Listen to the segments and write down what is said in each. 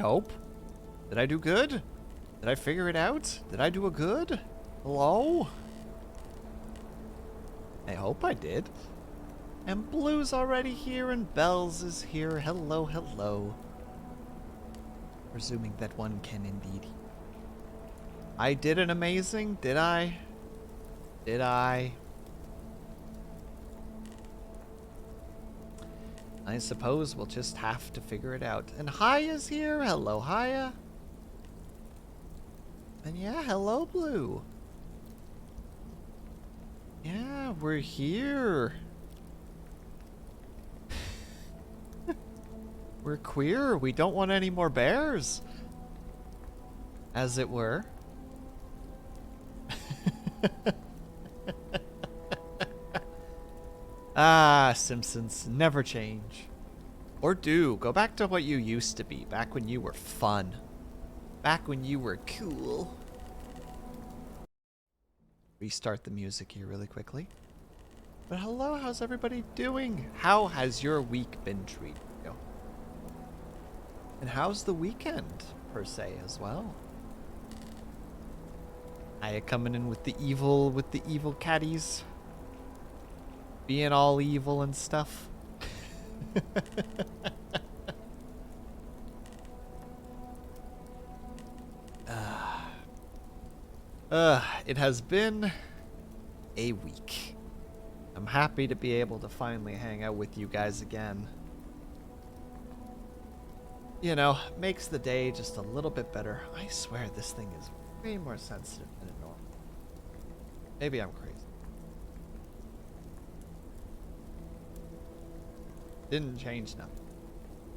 hope. Did I do good? Did I figure it out? Did I do a good? Hello? I hope I did. And Blue's already here and Bells is here. Hello, hello. Presuming that one can indeed. I did an amazing, did I? Did I? I suppose we'll just have to figure it out. And Haya's here. Hello, Haya. And yeah, hello, Blue. Yeah, we're here. We're queer. We don't want any more bears. As it were. Ah, Simpsons, never change. Or do. Go back to what you used to be. Back when you were fun. Back when you were cool. Restart the music here really quickly. But hello, how's everybody doing? How has your week been treating you? And how's the weekend, per se, as well? Aya coming in with the evil caddies. Being all evil and stuff. It has been a week. I'm happy to be able to finally hang out with you guys again. You know, makes the day just a little bit better. I swear this thing is way more sensitive than normal. Maybe I'm crazy. Didn't change nothing.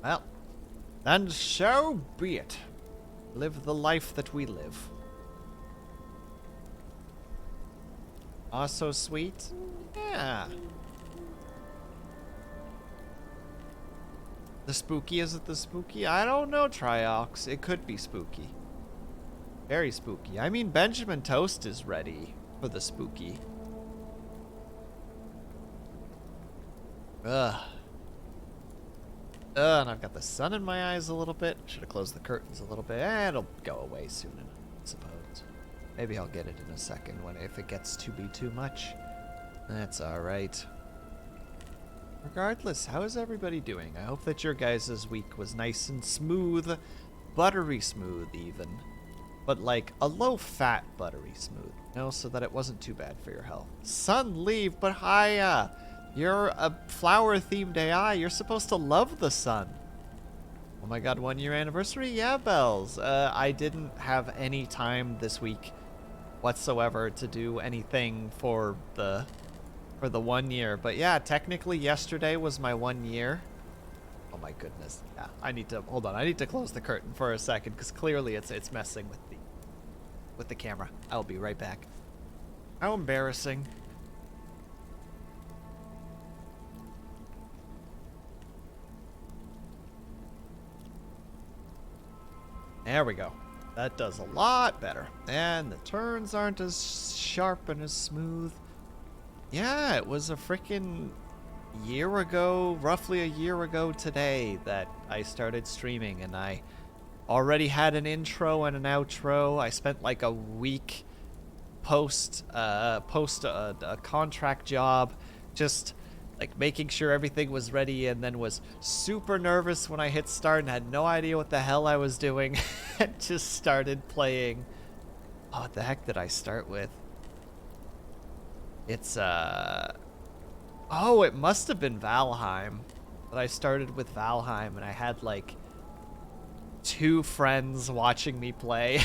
Well, and so be it. Live the life that we live. Ah, so sweet. Yeah. The spooky, is it the spooky? I don't know, Triox. It could be spooky. Very spooky. I mean, Benjamin Toast is ready for the spooky. And I've got the sun in my eyes a little bit. Should have closed the curtains a little bit. It'll go away soon, I suppose. Maybe I'll get it in a second if it gets to be too much. That's alright. Regardless, how is everybody doing? I hope that your guys' week was nice and smooth. Buttery smooth, even. But like a low-fat buttery smooth. You know, so that it wasn't too bad for your health. Sun, leave, but hiya! You're a flower-themed AI. You're supposed to love the sun. Oh my god, 1 year anniversary? Yeah, Bells. I didn't have any time this week whatsoever to do anything for the 1 year. But yeah, technically yesterday was my 1 year. Oh my goodness. Yeah, I need to hold on. I need to close the curtain for a second because clearly it's messing with the camera. I'll be right back. How embarrassing. There we go. That does a lot better. And the turns aren't as sharp and as smooth. Yeah, it was a freaking year ago, roughly a year ago today, that I started streaming, and I already had an intro and an outro. I spent like a week post a contract job, just like making sure everything was ready, and then was super nervous when I hit start and had no idea what the hell I was doing. And just started playing. Oh, what the heck did I start with? It's oh, it must have been Valheim. But I started with Valheim, and I had like 2 friends watching me play.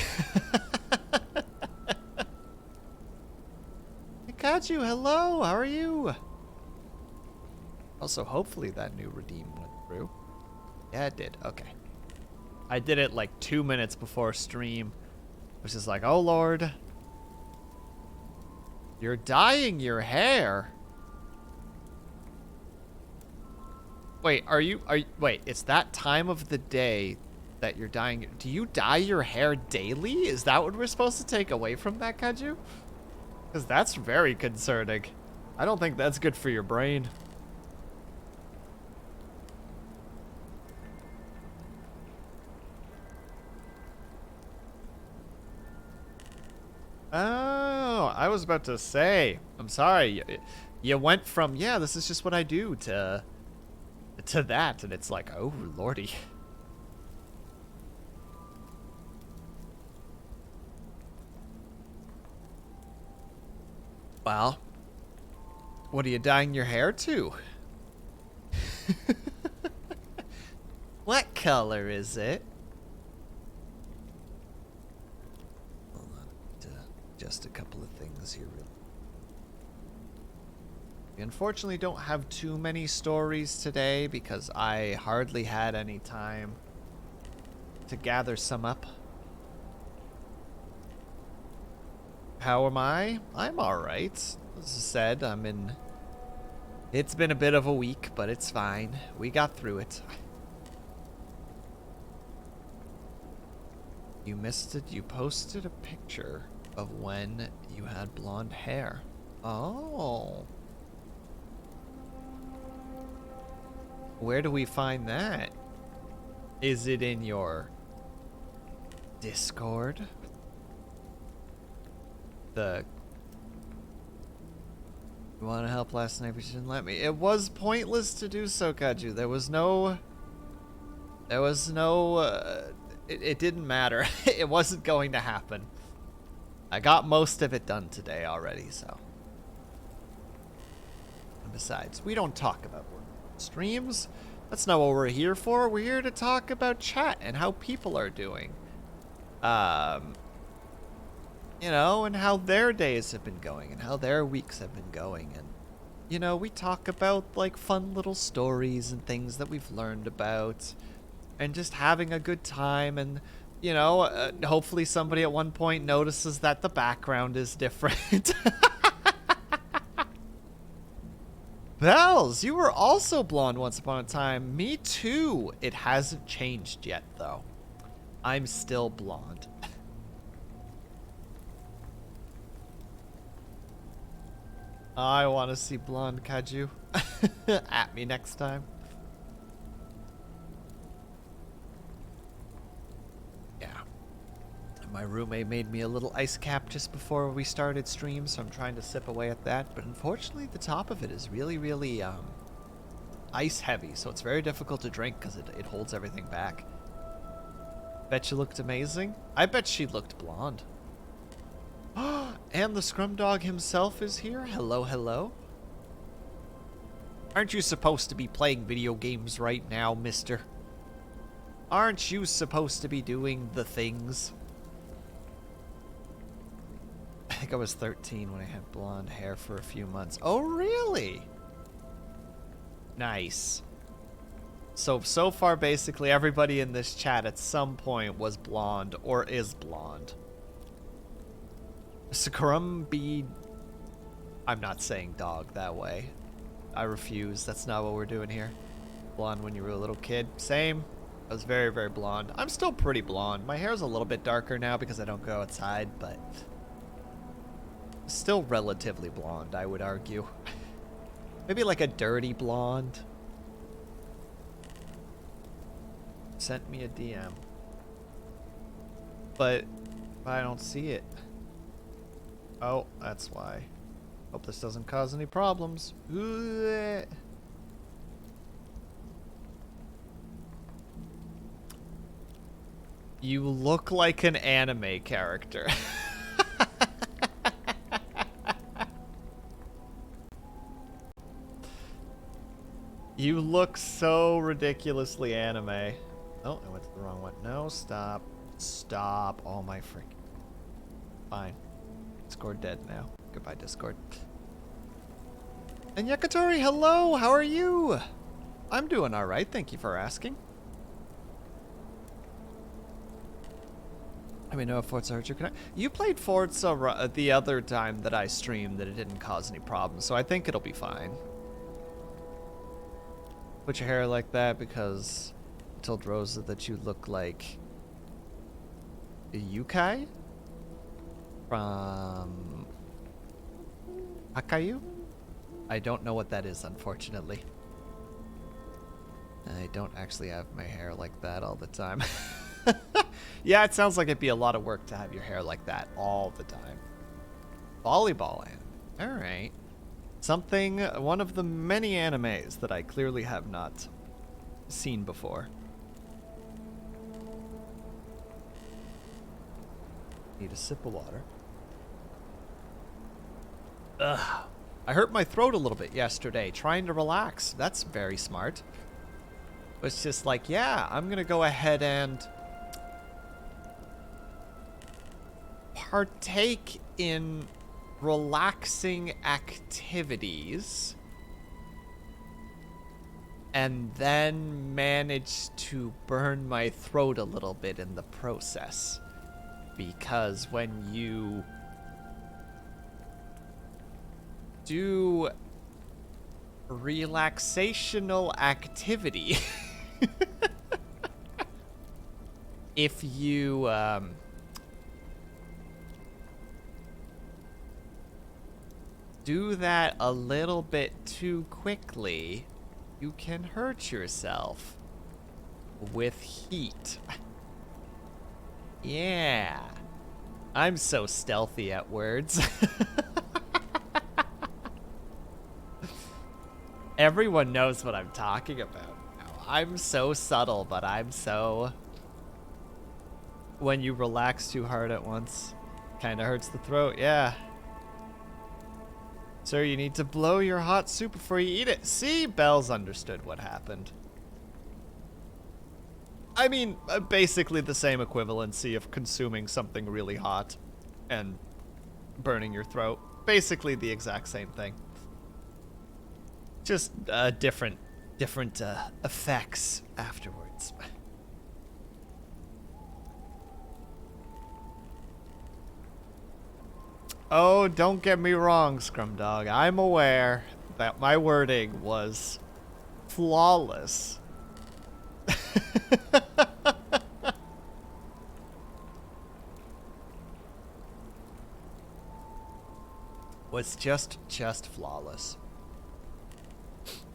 Pikachu, hello, how are you? Also, hopefully that new redeem went through. Yeah, it did. Okay. I did it like 2 minutes before stream. Which is like, oh lord. You're dyeing your hair. Wait, wait, it's that time of the day that you're dyeing. Do you dye your hair daily? Is that what we're supposed to take away from that, Kaju? Because that's very concerning. I don't think that's good for your brain. I was about to say, I'm sorry. You went from, yeah, this is just what I do, to that, and it's like, oh, lordy. Well, what are you dyeing your hair to? What color is it? Hold on, just a couple of things here. We unfortunately don't have too many stories today because I hardly had any time to gather some up. How am I? I'm alright. As I said, it's been a bit of a week, but it's fine. We got through it. You missed it. You posted a picture of when you had blonde hair. Oh. Where do we find that? Is it in your Discord? You want to help last night, but you didn't let me. It was pointless to do so, Kaju. It didn't matter. It wasn't going to happen. I got most of it done today already, so. And besides, we don't talk about work streams. That's not what we're here for. We're here to talk about chat and how people are doing. You know, and how their days have been going and how their weeks have been going. And, you know, we talk about, like, fun little stories and things that we've learned about and just having a good time. And, you know, hopefully somebody at one point notices that the background is different. Bells, you were also blonde once upon a time. Me too. It hasn't changed yet, though. I'm still blonde. I want to see blonde Kaju. At me next time. Yeah. My roommate made me a little ice cap just before we started stream, so I'm trying to sip away at that. But unfortunately, the top of it is really, really ice heavy, so it's very difficult to drink because it holds everything back. Bet you looked amazing. I bet she looked blonde. And the Scrum Dog himself is here. Hello, hello. Aren't you supposed to be playing video games right now, mister? Aren't you supposed to be doing the things? I think I was 13 when I had blonde hair for a few months. Oh, really? Nice. So far, basically, everybody in this chat at some point was blonde or is blonde. Scrumby. I'm not saying dog that way. I refuse. That's not what we're doing here. Blonde when you were a little kid. Same. I was very, very blonde. I'm still pretty blonde. My hair's a little bit darker now because I don't go outside, but still relatively blonde, I would argue. Maybe like a dirty blonde. Sent me a DM. But I don't see it. Oh, that's why. Hope this doesn't cause any problems. You look like an anime character. You look so ridiculously anime. Oh, I went to the wrong one. No, stop. Stop. Oh my freaking. Fine. Discord dead now. Goodbye, Discord. And Yakitori, hello! How are you? I'm doing alright, thank you for asking. Let me know if Forza hurt your connection. You played Forza the other time that I streamed that it didn't cause any problems, so I think it'll be fine. Put your hair like that because I told Rosa that you look like a Yukai from Akayu? I don't know what that is, unfortunately. I don't actually have my hair like that all the time. Yeah, it sounds like it'd be a lot of work to have your hair like that all the time. Volleyball anime. All right. Something, one of the many animes that I clearly have not seen before. Need a sip of water. Ugh. I hurt my throat a little bit yesterday trying to relax. That's very smart. It's just like, yeah, I'm gonna go ahead and partake in relaxing activities and then manage to burn my throat a little bit in the process. Because when you do relaxational activity, if you do that a little bit too quickly, you can hurt yourself with heat. Yeah. I'm so stealthy at words. Everyone knows what I'm talking about now. I'm so subtle, but I'm so... When you relax too hard at once, kind of hurts the throat, yeah. Sir, you need to blow your hot soup before you eat it. See? Bells understood what happened. I mean, basically the same equivalency of consuming something really hot and burning your throat. Basically the exact same thing. Just different effects afterwards. Oh, don't get me wrong, Scrum Dog. I'm aware that my wording was flawless. Was just flawless.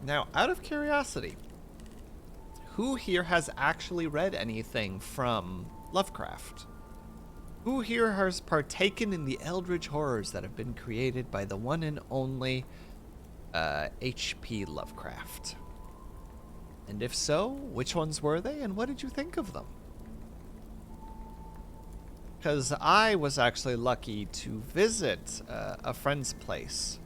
Now, out of curiosity, who here has actually read anything from Lovecraft? Who here has partaken in the eldritch horrors that have been created by the one and only H.P. Lovecraft? And if so, which ones were they, and what did you think of them? Because I was actually lucky to visit a friend's place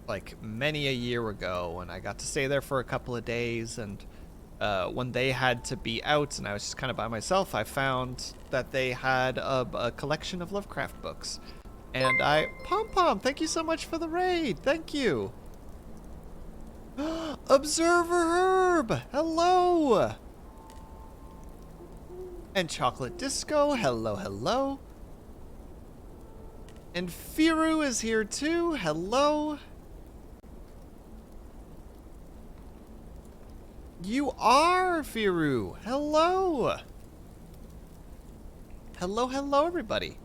like many a year ago, and I got to stay there for a couple of days, and when they had to be out and I was just kind of by myself, I found that they had a collection of Lovecraft books. And Pom-Pom, thank you so much for the raid. Thank you. Observer Herb, hello. And Chocolate Disco, hello. And Firu is here too, hello. You are Firu, hello. Hello, everybody.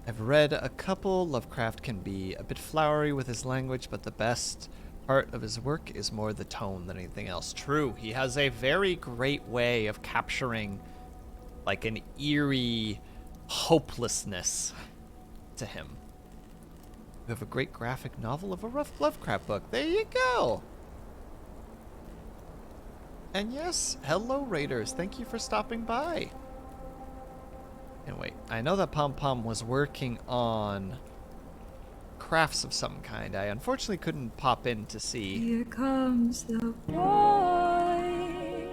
I've read a couple. Lovecraft can be a bit flowery with his language, but the best part of his work is more the tone than anything else. True, he has a very great way of capturing like an eerie hopelessness to him. You have a great graphic novel of a rough Lovecraft book. There you go. And yes, hello Raiders, thank you for stopping by. And wait, I know that Pom-Pom was working on crafts of some kind. I unfortunately couldn't pop in to see. Here comes the boy.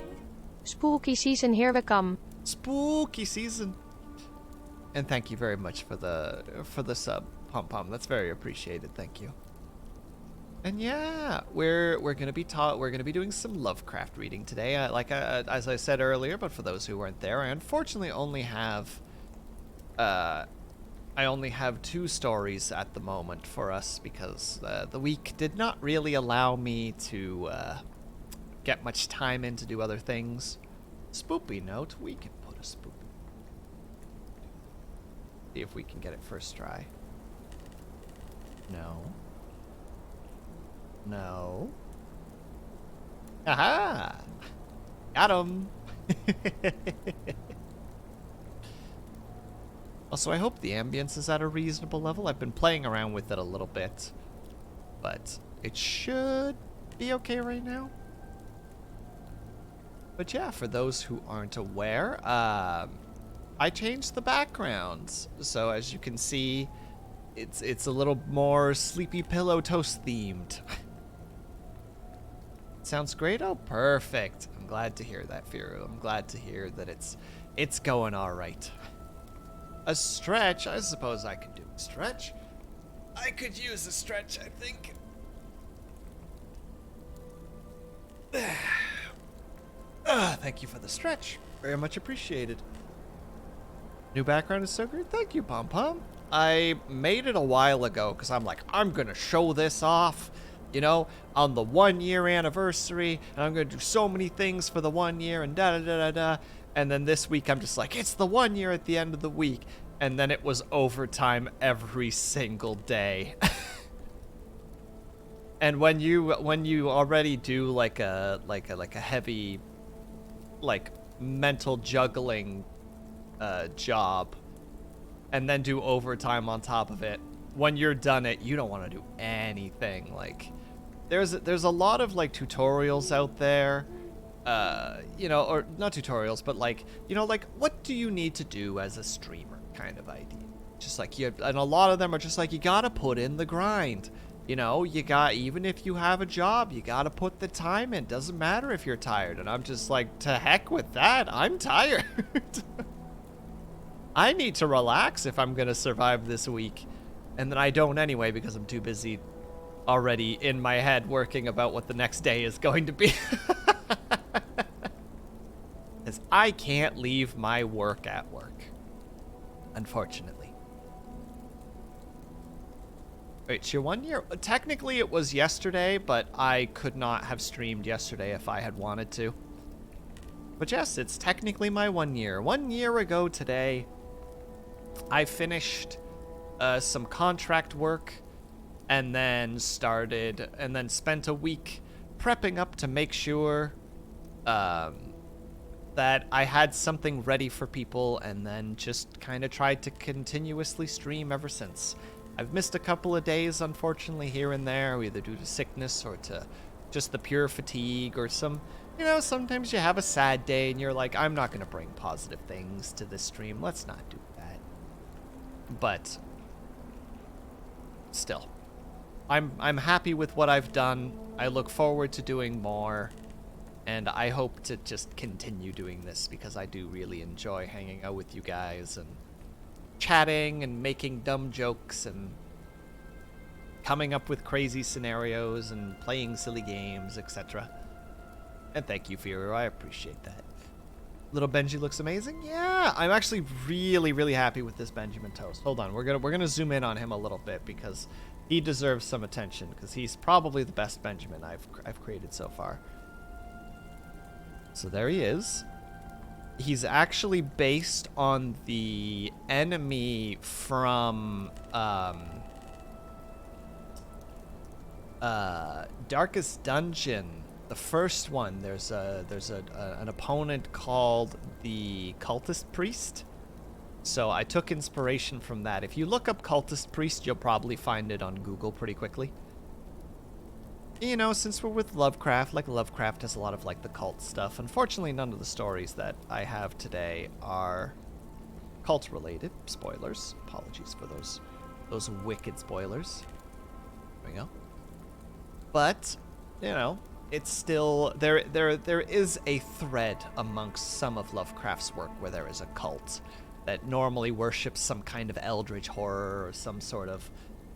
Spooky season, here we come. Spooky season. And thank you very much for the sub, Pom-Pom. That's very appreciated. Thank you. And yeah, we're gonna be doing some Lovecraft reading today. As I said earlier, but for those who weren't there, I unfortunately only have two stories at the moment for us because the week did not really allow me to get much time in to do other things. Spoopy note, we can put a spoopy. See if we can get it first try. No. Aha! Got him! Also, I hope the ambience is at a reasonable level. I've been playing around with it a little bit, but it should be okay right now. But yeah, for those who aren't aware, I changed the backgrounds. So as you can see, it's a little more Sleepy Pillow Toast themed. Sounds great? Oh, perfect. I'm glad to hear that, Firu. I'm glad to hear that it's going all right. A stretch? I suppose I could do a stretch. I could use a stretch, I think. Thank you for the stretch. Very much appreciated. New background is so great. Thank you, Pom Pom. I made it a while ago because I'm like, I'm going to show this off, you know, on the 1 year anniversary. And I'm going to do so many things for the 1 year and da da da da da. And then this week I'm just like, it's the 1 year at the end of the week. And then it was overtime every single day. And when you already do like a heavy like mental juggling job and then do overtime on top of it, when you're done it, you don't want to do anything. Like there's a lot of like tutorials out there, you know, or not tutorials, but like, you know, like what do you need to do as a streamer kind of idea. Just like and a lot of them are just like, you gotta put in the grind. You know, even if you have a job, you gotta put the time in. Doesn't matter if you're tired. And I'm just like, to heck with that. I'm tired. I need to relax if I'm gonna survive this week. And then I don't anyway because I'm too busy already in my head working about what the next day is going to be. Because I can't leave my work at work, unfortunately. Wait, it's your 1 year? Technically it was yesterday, but I could not have streamed yesterday if I had wanted to. But yes, it's technically my 1 year. 1 year ago today, I finished some contract work and then spent a week prepping up to make sure that I had something ready for people, and then just kind of tried to continuously stream ever since. I've missed a couple of days, unfortunately, here and there, either due to sickness or to just the pure fatigue or some, you know, sometimes you have a sad day and you're like, I'm not going to bring positive things to this stream. Let's not do that. But still, I'm happy with what I've done. I look forward to doing more, and I hope to just continue doing this because I do really enjoy hanging out with you guys and chatting and making dumb jokes and coming up with crazy scenarios and playing silly games, etc. And thank you, Firu. I appreciate that. Little Benji looks amazing. Yeah, I'm actually really, really happy with this Benjamin Toast. Hold on, we're gonna zoom in on him a little bit because he deserves some attention because he's probably the best Benjamin I've created so far. So there he is. He's actually based on the enemy from Darkest Dungeon, the first one. There's an opponent called the Cultist Priest. So I took inspiration from that. If you look up Cultist Priest, you'll probably find it on Google pretty quickly. You know, since we're with Lovecraft, like Lovecraft has a lot of like the cult stuff. Unfortunately, none of the stories that I have today are cult related. Spoilers. Apologies for those wicked spoilers. There we go. But, you know, it's still there is a thread amongst some of Lovecraft's work where there is a cult that normally worships some kind of eldritch horror or some sort of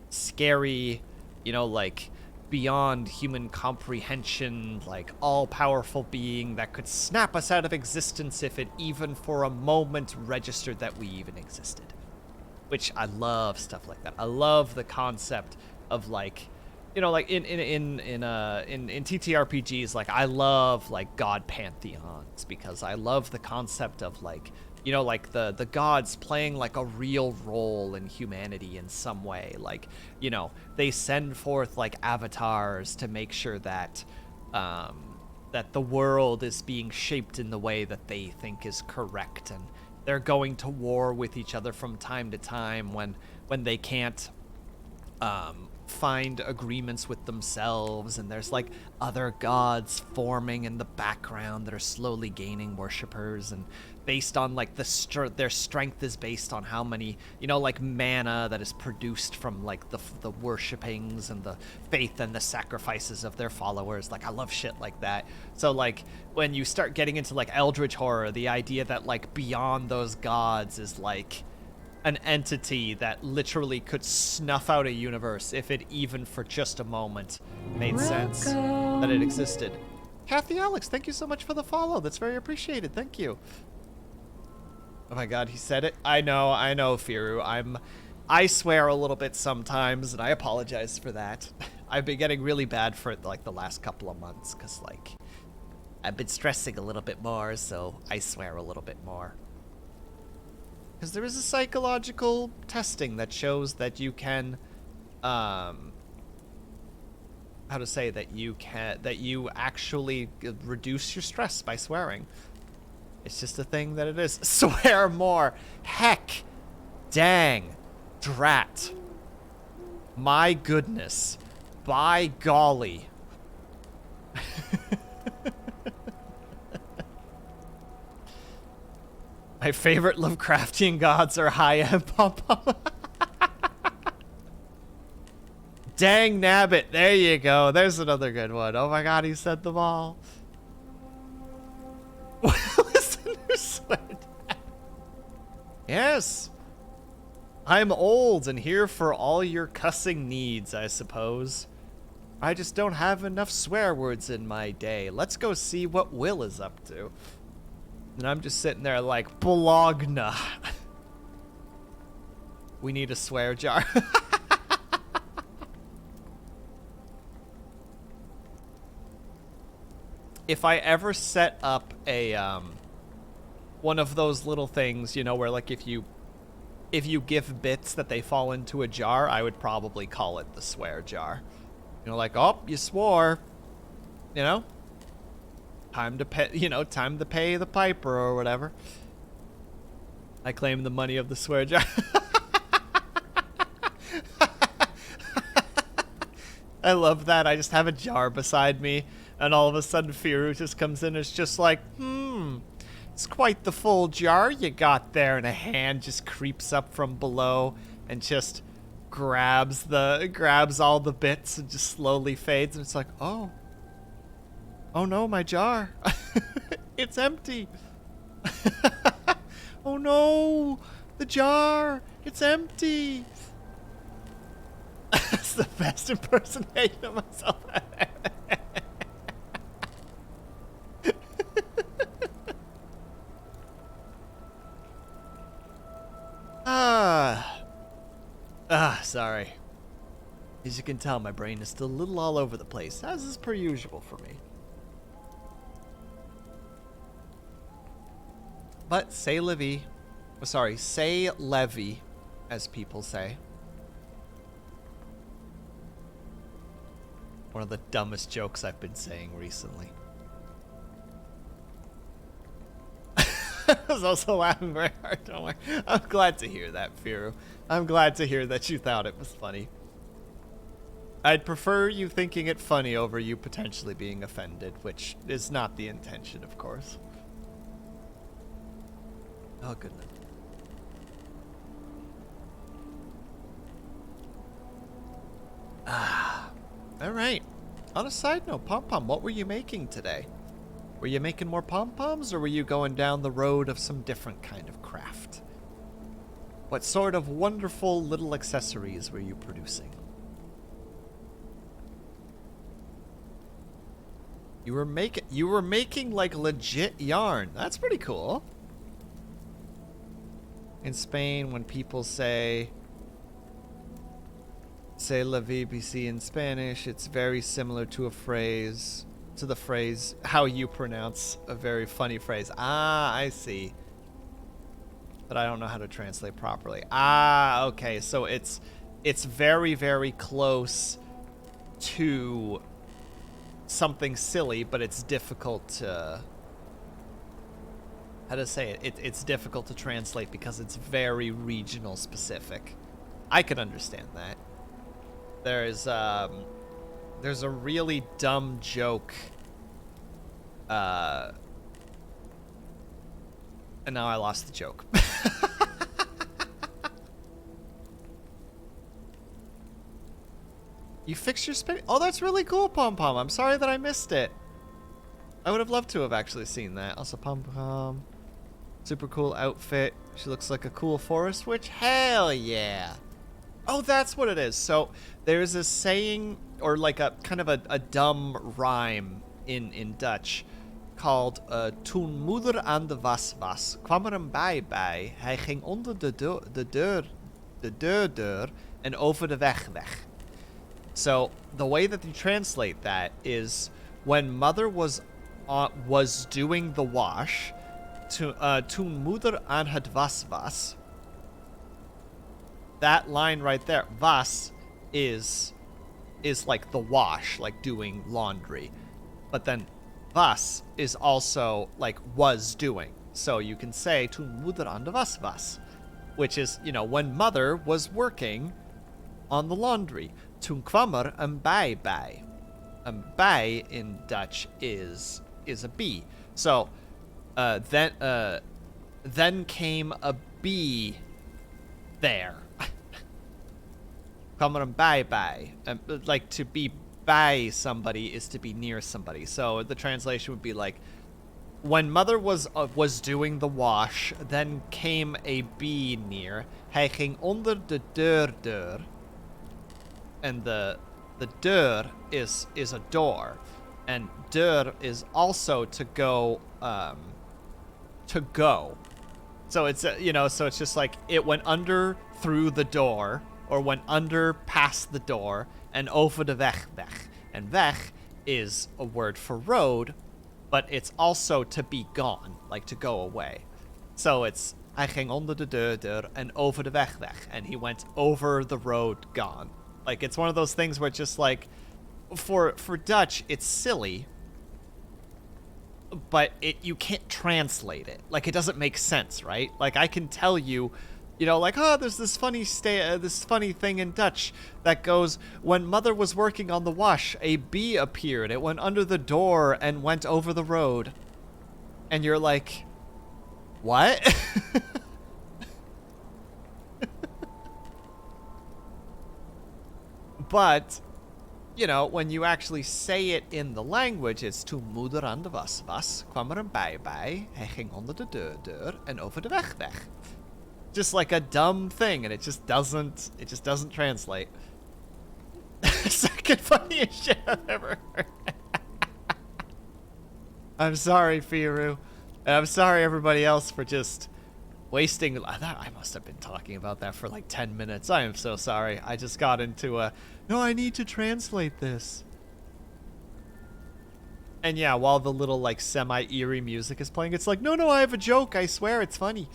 scary, you know, like beyond human comprehension, like all-powerful being that could snap us out of existence if it even for a moment registered that we even existed. Which I love stuff like that. I love the concept of like, you know, like in TTRPGs, like I love like god pantheons because I love the concept of like, you know, like the gods playing like a real role in humanity in some way. Like, you know, they send forth like avatars to make sure that that the world is being shaped in the way that they think is correct, and they're going to war with each other from time to time when they can't find agreements with themselves, and there's like other gods forming in the background that are slowly gaining worshippers, and based on like their strength is based on how many, you know, like mana that is produced from like the worshippings and the faith and the sacrifices of their followers. Like I love shit like that. So like when you start getting into like eldritch horror, the idea that like beyond those gods is like an entity that literally could snuff out a universe if it even for just a moment made sense that it existed. Kathy Alex, thank you so much for the follow. That's very appreciated. Thank you. Oh my god, he said it. I know, Firu. I swear a little bit sometimes, and I apologize for that. I've been getting really bad for it like the last couple of months, because like I've been stressing a little bit more, so I swear a little bit more. Because there is a psychological testing that shows that you can, how to say that you actually reduce your stress by swearing. It's just a thing that it is. Swear more. Heck. Dang. Drat. My goodness. By golly. My favorite Lovecraftian gods are Haya and Pom-Pom. Dang nabbit. There you go. There's another good one. Oh my god, he said them all. Listen who swear that. Yes. I'm old and here for all your cussing needs, I suppose. I just don't have enough swear words in my day. Let's go see what Will is up to. And I'm just sitting there like, Bologna. We need a swear jar. If I ever set up a, one of those little things, you know, where like if you give bits that they fall into a jar, I would probably call it the swear jar. You know, like, oh, you swore, you know? Time to pay, you know, time to pay the piper or whatever. I claim the money of the swear jar. I love that. I just have a jar beside me, and all of a sudden Firu just comes in and is just like, it's quite the full jar you got there, and a hand just creeps up from below and just grabs all the bits and just slowly fades, and it's like, oh no, my jar. It's empty. Oh no, the jar, it's empty. That's the best impersonation of myself. Sorry. As you can tell, my brain is still a little all over the place, as is per usual for me. But say Levy, say Levy, as people say. One of the dumbest jokes I've been saying recently. I was also laughing very hard, don't worry. I'm glad to hear that, Firu. I'm glad to hear that you thought it was funny. I'd prefer you thinking it funny over you potentially being offended, which is not the intention, of course. Oh, goodness. Alright. On a side note, Pom-Pom, what were you making today? Were you making more pom-poms, or were you going down the road of some different kind of craft? What sort of wonderful little accessories were you producing? You were making like legit yarn. That's pretty cool. In Spain, when people say la VBC in Spanish, it's very similar to the phrase how you pronounce a very funny phrase. Ah, I see. But I don't know how to translate properly. Ah, okay. So it's very, very close to something silly, but it's difficult to how to say it, it's difficult to translate because it's very regional specific. I could understand that. There's a really dumb joke, and now I lost the joke. You fixed your spin? Oh, that's really cool, Pom Pom. I'm sorry that I missed it. I would have loved to have actually seen that. Also, Pom Pom. Super cool outfit. She looks like a cool forest witch. Hell yeah. Oh, that's what it is. So there's a saying, or like a kind of a dumb rhyme in Dutch called Toen moeder aan de was was, kwam een bij bij. Hij ging onder de deur en over de weg weg. So the way that you translate that is when mother was doing the wash, toen moeder aan het was was. That line right there, was, is like the wash, like doing laundry, but then was is also like was doing. So you can say toen moeder aan de was was, which is, you know, when mother was working on the laundry. Toen kwam een bij bij. Een bij in Dutch is a bee. So then came a bee there. Kwam een bij bij. Like to be by somebody is to be near somebody. So the translation would be like, when mother was doing the wash, then came a bee near. Hij ging onder de deur. And the deur is a door, and deur is also to go. So it's so it's just like it went under through the door, or went under past the door, and over de weg weg. And weg is a word for road, but it's also to be gone, like to go away. So it's hij ging onder de deur and over de weg weg, and he went over the road gone. Like, it's one of those things where it's just like, for Dutch, it's silly, but you can't translate it. Like, it doesn't make sense, right? Like, I can tell you, like, oh, there's this funny thing in Dutch that goes, when mother was working on the wash, a bee appeared. It went under the door and went over the road. And you're like, what? But, when you actually say it in the language, it's toen moeder aan de was was, kwam een bij bij, hij ging onder de deur en over de weg weg. Just like a dumb thing, and it just doesn't translate. Second funniest shit I've ever heard. I'm sorry, Firu. And I'm sorry, everybody else, for just wasting. I must have been talking about that for like 10 minutes. I am so sorry. I just got into no, I need to translate this. And yeah, while the little like semi-eerie music is playing, it's like, no, I have a joke. I swear, it's funny.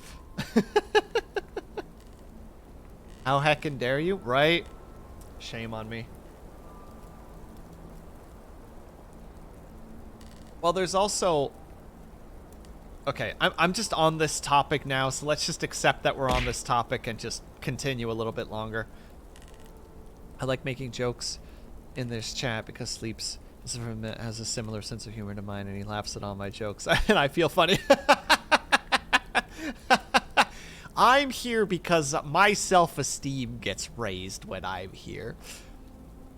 How heckin' dare you? Right? Shame on me. Well, there's also... Okay, I'm just on this topic now, so let's just accept that we're on this topic and just continue a little bit longer. I like making jokes in this chat because Sleeps has a similar sense of humor to mine, and he laughs at all my jokes, and I feel funny. I'm here because my self-esteem gets raised when I'm here.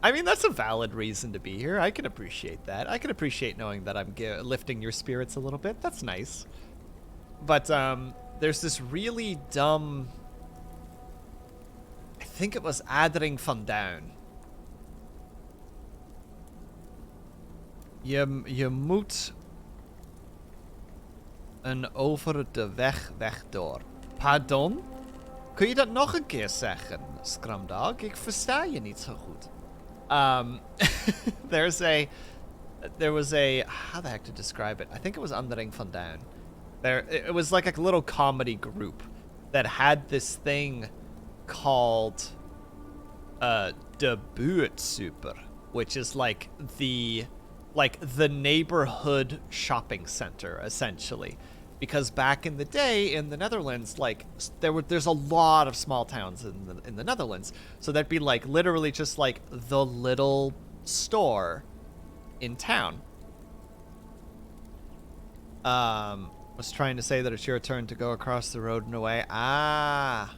I mean, that's a valid reason to be here. I can appreciate that. I can appreciate knowing that I'm lifting your spirits a little bit. That's nice. But there's this really dumb... I think it was Adring vandaan. Je moet over de weg door. Pardon? Kun je dat nog een keer zeggen, Scrumdog? Ik versta je niet zo goed. There was a, how the heck to describe it? I think it was Adring vandaan. It was like a little comedy group that had this thing called de buurtsuper, which is like the neighborhood shopping center, essentially. Because back in the day in the Netherlands, like there's a lot of small towns in the Netherlands, so that'd be like literally just like the little store in town. Was trying to say that it's your turn to go across the road and away. Ah,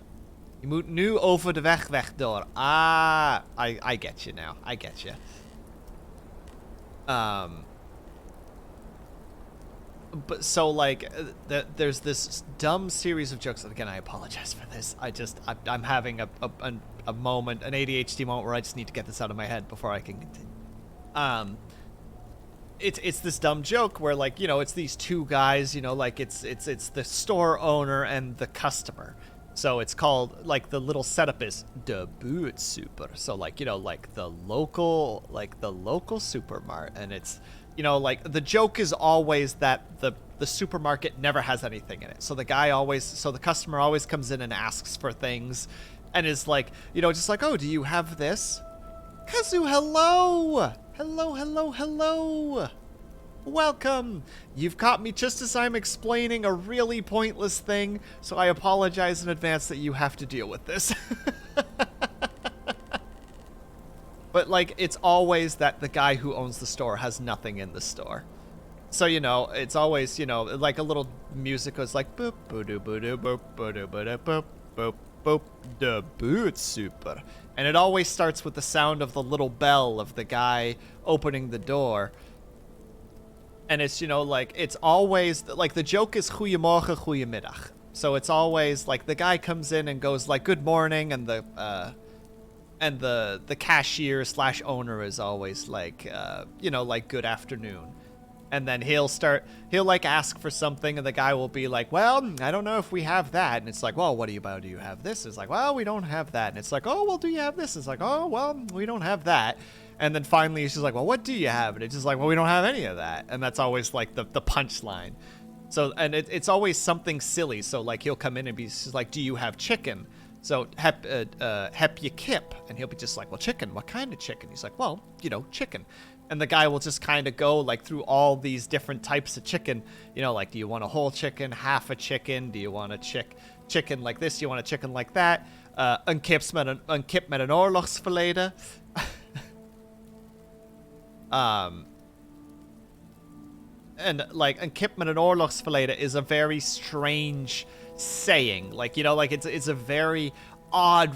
je moet nu over de weg door. Ah, I get you now. I get you. But so like there's this dumb series of jokes, and again I apologize for this. I'm having a moment, an ADHD moment where I just need to get this out of my head before I can continue. It's this dumb joke where, like, you know, it's these two guys, you know, like it's the store owner and the customer. So it's called, like, the little setup is de buurtsuper. So, like, you know, like the local supermarket, and it's, you know, like the joke is always that the supermarket never has anything in it. So the customer always comes in and asks for things, and is like, you know, just like, oh, do you have this? Kazu, hello! Hello. Welcome. You've caught me just as I'm explaining a really pointless thing, so I apologize in advance that you have to deal with this. But, like, it's always that the guy who owns the store has nothing in the store. So, you know, it's always, you know, like a little music was like boop boop boop boop boop boop boop boop de buurtsuper. And it always starts with the sound of the little bell of the guy opening the door. And it's, you know, like, it's always, like, the joke is goeiemorgen, goeiemiddag. So it's always, like, the guy comes in and goes, like, good morning, and the cashier / owner is always, like, you know, like, good afternoon. And then he'll like ask for something, and the guy will be like, well, I don't know if we have that. And it's like, well, what do you have this? It's like, well, we don't have that. And it's like, oh, well, do you have this? It's like, oh, well, we don't have that. And then finally it's just like, well, what do you have? And it's just like, well, we don't have any of that. And that's always like the punchline. So, and it's always something silly. So like he'll come in and be just like, do you have chicken? So, heb je kip? And he'll be just like, well, chicken, what kind of chicken? He's like, well, you know, chicken. And the guy will just kind of go like through all these different types of chicken. You know, like, do you want a whole chicken, half a chicken? Do you want a chicken like this? Do you want a chicken like that? Een kip met een oorlogsverleden. And like, een kip met een oorlogsverleden is a very strange saying. Like, you know, like it's a very odd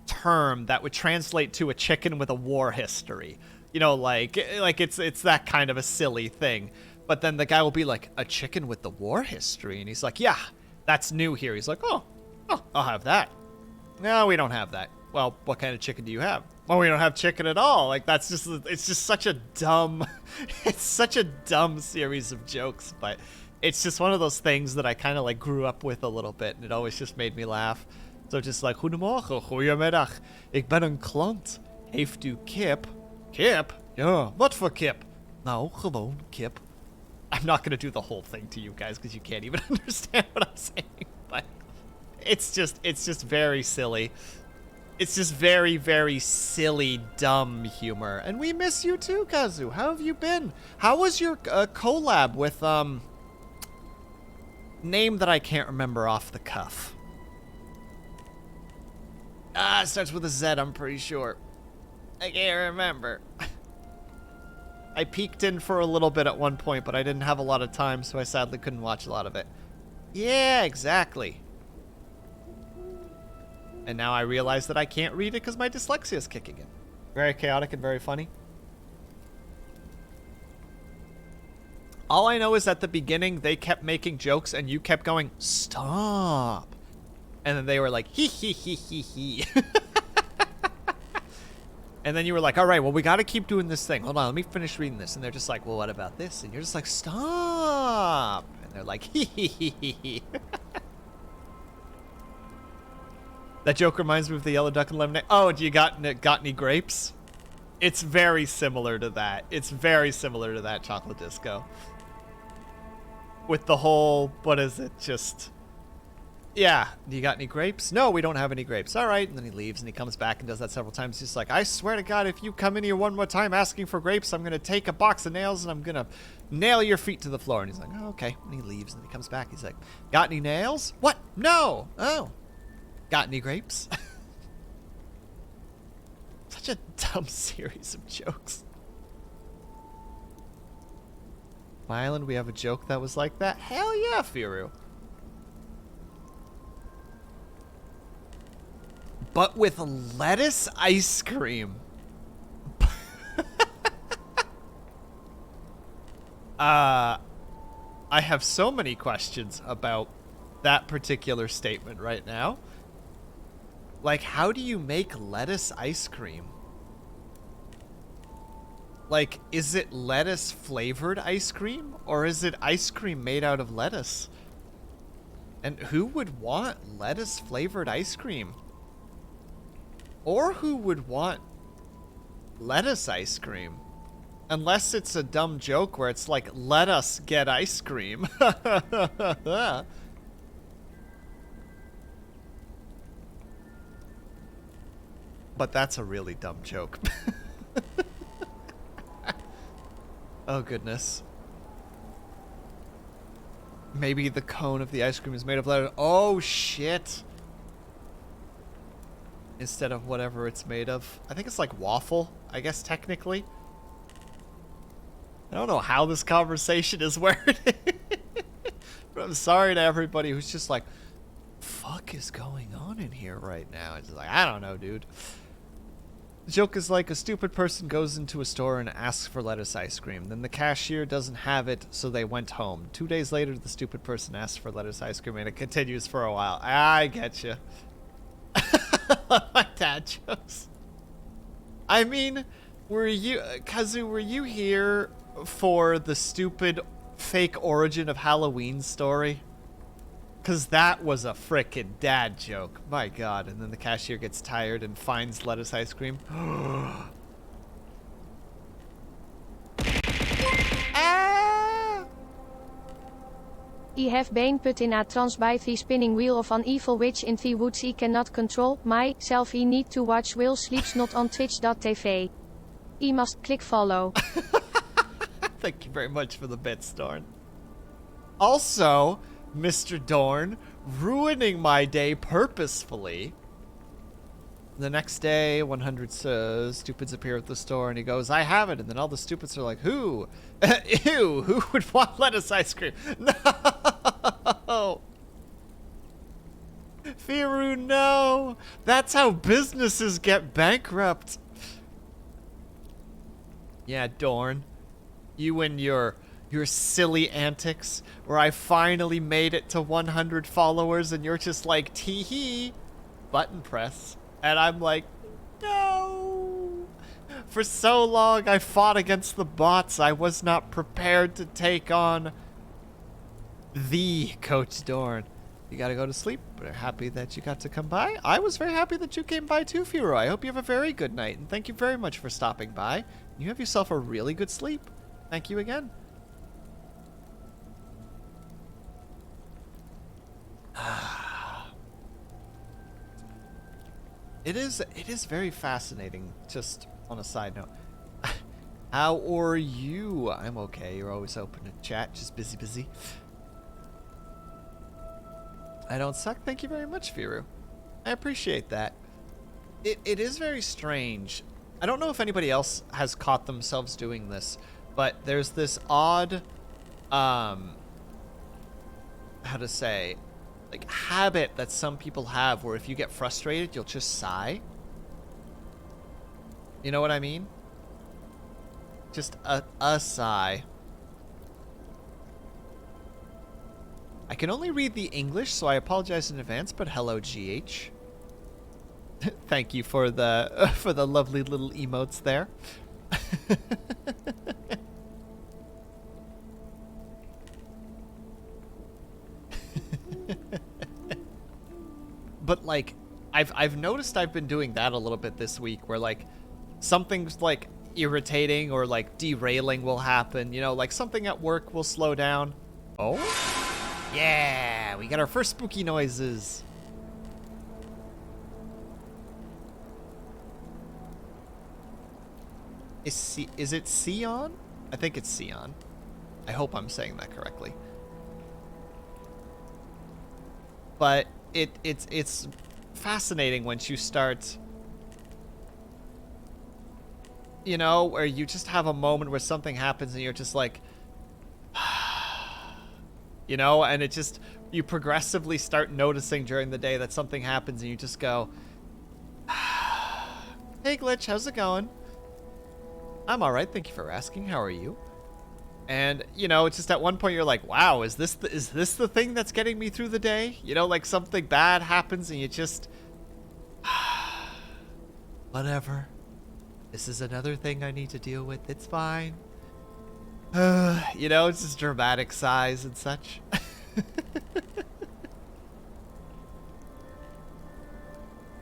term that would translate to a chicken with a war history. You know, like it's that kind of a silly thing. But then the guy will be like, a chicken with the war history? And he's like, yeah, that's new here. He's like, oh, I'll have that. No, we don't have that. Well, what kind of chicken do you have? Well, we don't have chicken at all. Like, it's just such a dumb, it's such a dumb series of jokes. But it's just one of those things that I kind of like grew up with a little bit. And it always just made me laugh. So just like, goedemorgen, goedemiddag. Ik ben een klant. Heeft u kip? Kip? Ja, wat voor kip? Nou, gewoon kip. I'm not going to do the whole thing to you guys because you can't even understand what I'm saying. But it's just very silly. It's just very, very silly, dumb humor. And we miss you too, Kazu. How have you been? How was your collab with, name that I can't remember off the cuff? It starts with a Z, I'm pretty sure. I can't remember. I peeked in for a little bit at one point, but I didn't have a lot of time, so I sadly couldn't watch a lot of it. Yeah, exactly. And now I realize that I can't read it because my dyslexia is kicking in. Very chaotic and very funny. All I know is at the beginning, they kept making jokes and you kept going, stop. And then they were like, hee hee hee hee hee. And then you were like, all right, well, we got to keep doing this thing. Hold on, let me finish reading this. And they're just like, well, what about this? And you're just like, stop. And they're like, hee hee hee hee hee. That joke reminds me of the yellow duck and lemonade. Oh, do you got any grapes? It's very similar to that. It's very similar to that chocolate disco. With the whole, what is it? Just Yeah, you got any grapes? No, we don't have any grapes. All right, and then he leaves, and he comes back and does that several times. He's like, I swear to God, if you come in here one more time asking for grapes, I'm going to take a box of nails, and I'm going to nail your feet to the floor. And he's like, oh, okay. And he leaves, and he comes back. He's like, got any nails? What? No. Oh. Got any grapes? Such a dumb series of jokes. My island, we have a joke that was like that? Hell yeah, Firu. But with lettuce ice cream. I have so many questions about that particular statement right now. Like, how do you make lettuce ice cream? Like, is it lettuce flavored ice cream? Or is it ice cream made out of lettuce? And who would want lettuce flavored ice cream? Or who would want lettuce ice cream? Unless it's a dumb joke where it's like, let us get ice cream. But that's a really dumb joke. Oh, goodness. Maybe the cone of the ice cream is made of lettuce. Oh, shit. Instead of whatever it's made of. I think it's like waffle, I guess, technically. I don't know how this conversation is worded. But I'm sorry to everybody who's just like, fuck is going on in here right now? It's like, I don't know, dude. The joke is like a stupid person goes into a store and asks for lettuce ice cream. Then the cashier doesn't have it, so they went home. 2 days later, the stupid person asks for lettuce ice cream, and it continues for a while. I get you. My dad jokes. I mean, Kazu, were you here for the stupid fake origin of Halloween story? Because that was a frickin' dad joke. My God. And then the cashier gets tired and finds lettuce ice cream. Ah! I have been put in a trance by the spinning wheel of an evil witch in the woods. I cannot control myself. I need to watch WillSleepsNot on twitch.tv. I must click follow. Thank you very much for the bits, Dorn. Also, Mr. Dorn, ruining my day purposefully. The next day, 100 stupids appear at the store, and he goes, I have it. And then all the stupids are like, who? Ew, who would want lettuce ice cream? No! Firu, no! That's how businesses get bankrupt. Yeah, Dorn. You and your silly antics, where I finally made it to 100 followers, and you're just like, tee-hee, button press. And I'm like, no. For so long, I fought against the bots. I was not prepared to take on the Coach Dorn. You gotta go to sleep, but I'm happy that you got to come by. I was very happy that you came by too, Firo. I hope you have a very good night, and thank you very much for stopping by. You have yourself a really good sleep. Thank you again. It is very fascinating, just on a side note. How are you? I'm okay. You're always open to chat, just busy. I don't suck. Thank you very much, Firu. I appreciate that. It is very strange. I don't know if anybody else has caught themselves doing this, but there's this odd, how to say, like, habit that some people have where if you get frustrated, you'll just sigh. You know what I mean? Just a sigh. I can only read the English, so I apologize in advance, but hello, GH. Thank you for the lovely little emotes there. But like, I've noticed I've been doing that a little bit this week, where like something's like irritating or like derailing will happen. You know, like something at work will slow down. Oh, Yeah, we got our first spooky noises. Is it Sion? I think it's Sion. I hope I'm saying that correctly. But it's fascinating once you start, you know, where you just have a moment where something happens and you're just like, you know, and it just, you progressively start noticing during the day that something happens and you just go, hey Glitch, how's it going? I'm alright, thank you for asking, how are you? And, you know, it's just at one point you're like, wow, is this the thing that's getting me through the day? You know, like something bad happens and you just, whatever. This is another thing I need to deal with, it's fine. You know, it's just dramatic sighs and such.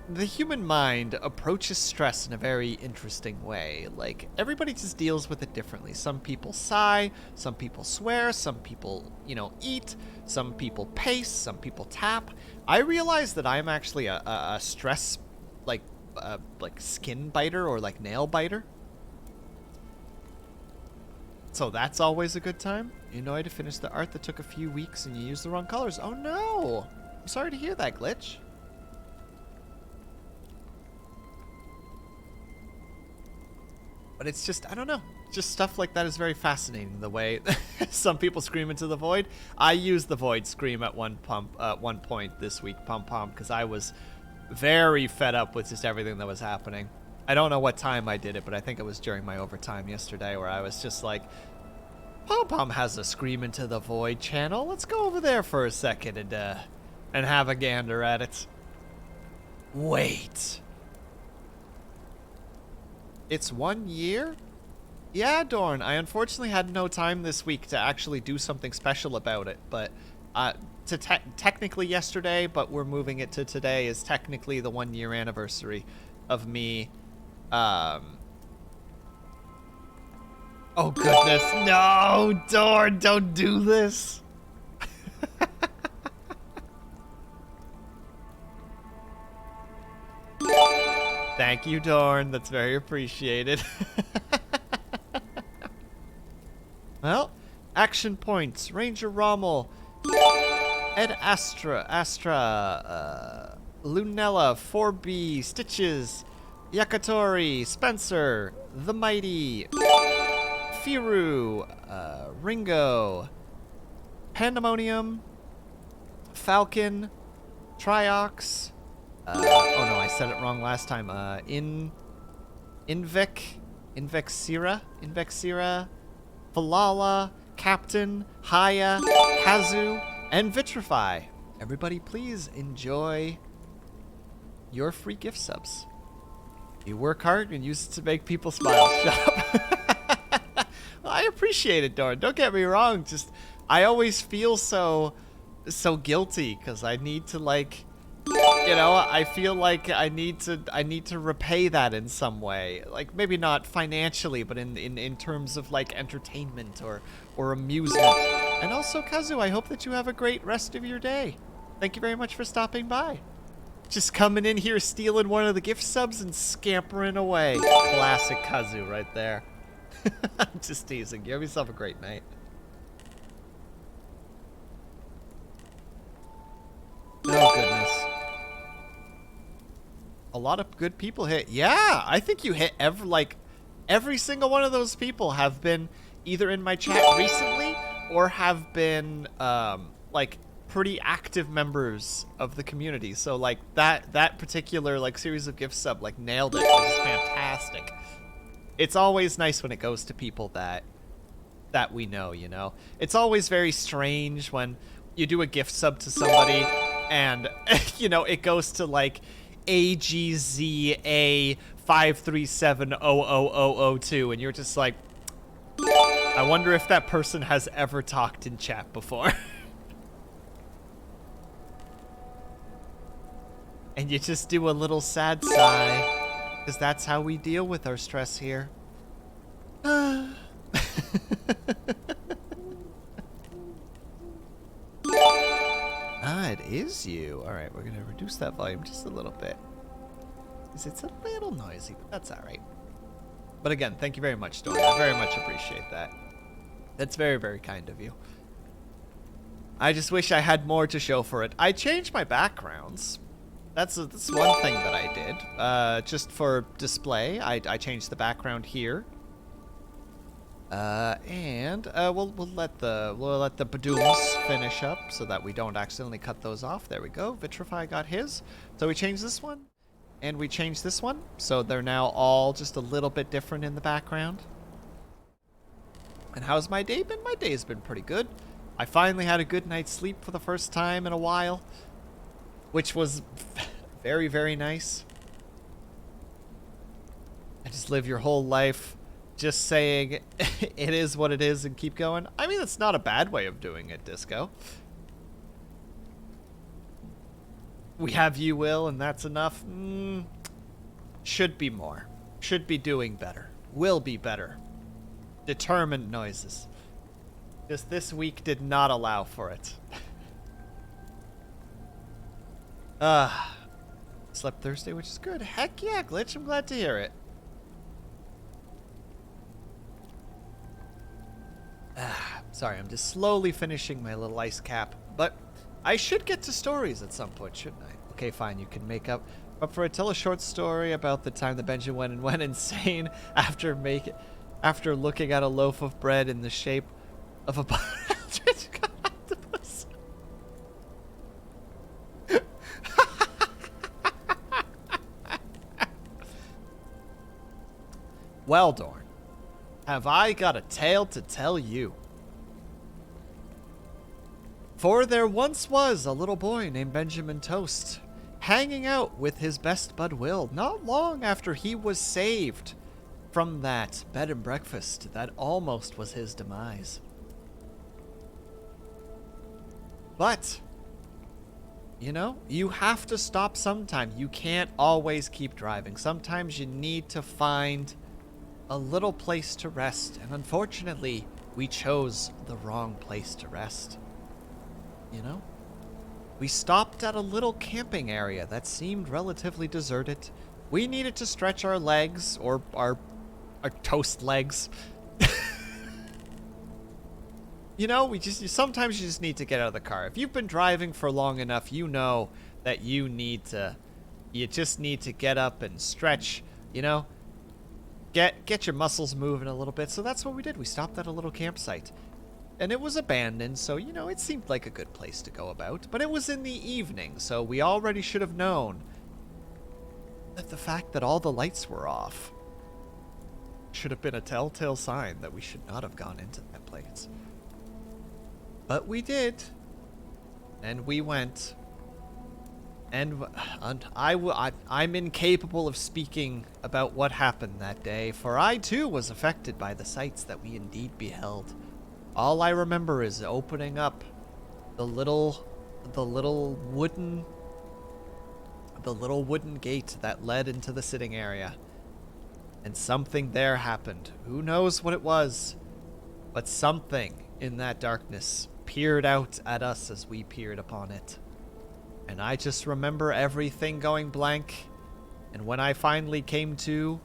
The human mind approaches stress in a very interesting way. Like, everybody just deals with it differently. Some people sigh, some people swear, some people, you know, eat, some people pace, some people tap. I realize that I'm actually a stress, like skin biter or like nail biter. So that's always a good time. You know, I had to finish the art that took a few weeks and you used the wrong colors. Oh no! I'm sorry to hear that, Glitch. But it's just, I don't know. Just stuff like that is very fascinating. The way some people scream into the void. I used the void scream at one point this week, pom-pom, because I was very fed up with just everything that was happening. I don't know what time I did it, but I think it was during my overtime yesterday where I was just like, pom-pom has a scream into the void channel. Let's go over there for a second and have a gander at it. Wait. It's 1 year? Yeah, Dorn, I unfortunately had no time this week to actually do something special about it, but technically yesterday, but we're moving it to today, is technically the 1 year anniversary of me, oh goodness, no, Dorn, don't do this. Thank you, Dorn. That's very appreciated. Well, action points. Ranger Rommel, Ed Astra, Lunella, 4B, Stitches, Yakatori, Spencer, The Mighty, Firu, Ringo, Pandemonium, Falcon, Triox, oh no, I said it wrong last time. Invexira, Falala, Captain, Haya, Kazu, and Vitrify. Everybody, please enjoy your free gift subs. You work hard and use it to make people smile. Shop. Well, I appreciate it, Dorn. Don't get me wrong. Just, I always feel so guilty because I need to, like, you know, I feel like I need to repay that in some way. Like, maybe not financially, but in terms of like entertainment or amusement. And also, Kazu, I hope that you have a great rest of your day. Thank you very much for stopping by. Just coming in here, stealing one of the gift subs and scampering away. Classic Kazu right there. I'm just teasing. You have yourself a great night. Oh goodness. A lot of good people hit. Yeah, I think you hit every single one of those people have been either in my chat recently or have been like pretty active members of the community. So like that particular like series of gift sub like nailed it. It was fantastic. It's always nice when it goes to people that we know, you know. It's always very strange when you do a gift sub to somebody and you know, it goes to like AGZA 5370002 and you're just like, I wonder if that person has ever talked in chat before. And you just do a little sad sigh, because that's how we deal with our stress here. it is you. All right, we're going to reduce that volume just a little bit. Because it's a little noisy, but that's all right. But again, thank you very much, Dory. I very much appreciate that. That's very, very kind of you. I just wish I had more to show for it. I changed my backgrounds. That's one thing that I did. Just for display, I changed the background here. And we'll let the badooms finish up so that we don't accidentally cut those off. There we go. Vitrify got his. So we changed this one, and we changed this one, so they're now all just a little bit different in the background. And how's my day been? My day's been pretty good. I finally had a good night's sleep for the first time in a while, which was very, very nice. I just live your whole life just saying it is what it is and keep going. I mean, it's not a bad way of doing it, Disco. We have you, Will, and that's enough. Should be more. Should be doing better. Will be better. Determined noises. Just this week did not allow for it. Slept Thursday, which is good. Heck yeah, Glitch. I'm glad to hear it. Sorry, I'm just slowly finishing my little ice cap. But I should get to stories at some point, shouldn't I? Okay, fine. You can make up for it. Tell a short story about the time that Benjamin went insane after looking at a loaf of bread in the shape of a octopus. Well, Dorn, have I got a tale to tell you. For there once was a little boy named Benjamin Toast, hanging out with his best bud Will, not long after he was saved from that bed and breakfast that almost was his demise. But, you know, you have to stop sometime. You can't always keep driving. Sometimes you need to find a little place to rest, and unfortunately, we chose the wrong place to rest. You know? We stopped at a little camping area that seemed relatively deserted. We needed to stretch our legs, or our toast legs. You know, sometimes you just need to get out of the car. If you've been driving for long enough, you know that you just need to get up and stretch, you know? Get your muscles moving a little bit. So that's what we did. We stopped at a little campsite. And it was abandoned, so, you know, it seemed like a good place to go about. But it was in the evening, so we already should have known that the fact that all the lights were off should have been a telltale sign that we should not have gone into that place. But we did. And we went. And I'm incapable of speaking about what happened that day, for I too was affected by the sights that we indeed beheld. All I remember is opening up the little wooden gate that led into the sitting area. And something there happened. Who knows what it was? But something in that darkness peered out at us as we peered upon it. And I just remember everything going blank. And when I finally came to,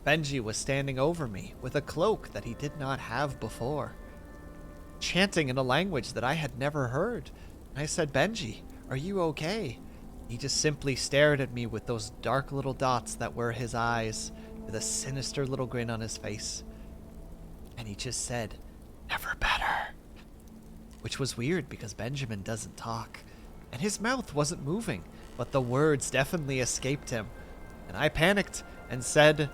Benji was standing over me with a cloak that he did not have before, chanting in a language that I had never heard. And I said, "Benji, are you okay?" He just simply stared at me with those dark little dots that were his eyes, with a sinister little grin on his face. And he just said, "Never better." Which was weird because Benjamin doesn't talk. And his mouth wasn't moving, but the words definitely escaped him. And I panicked and said,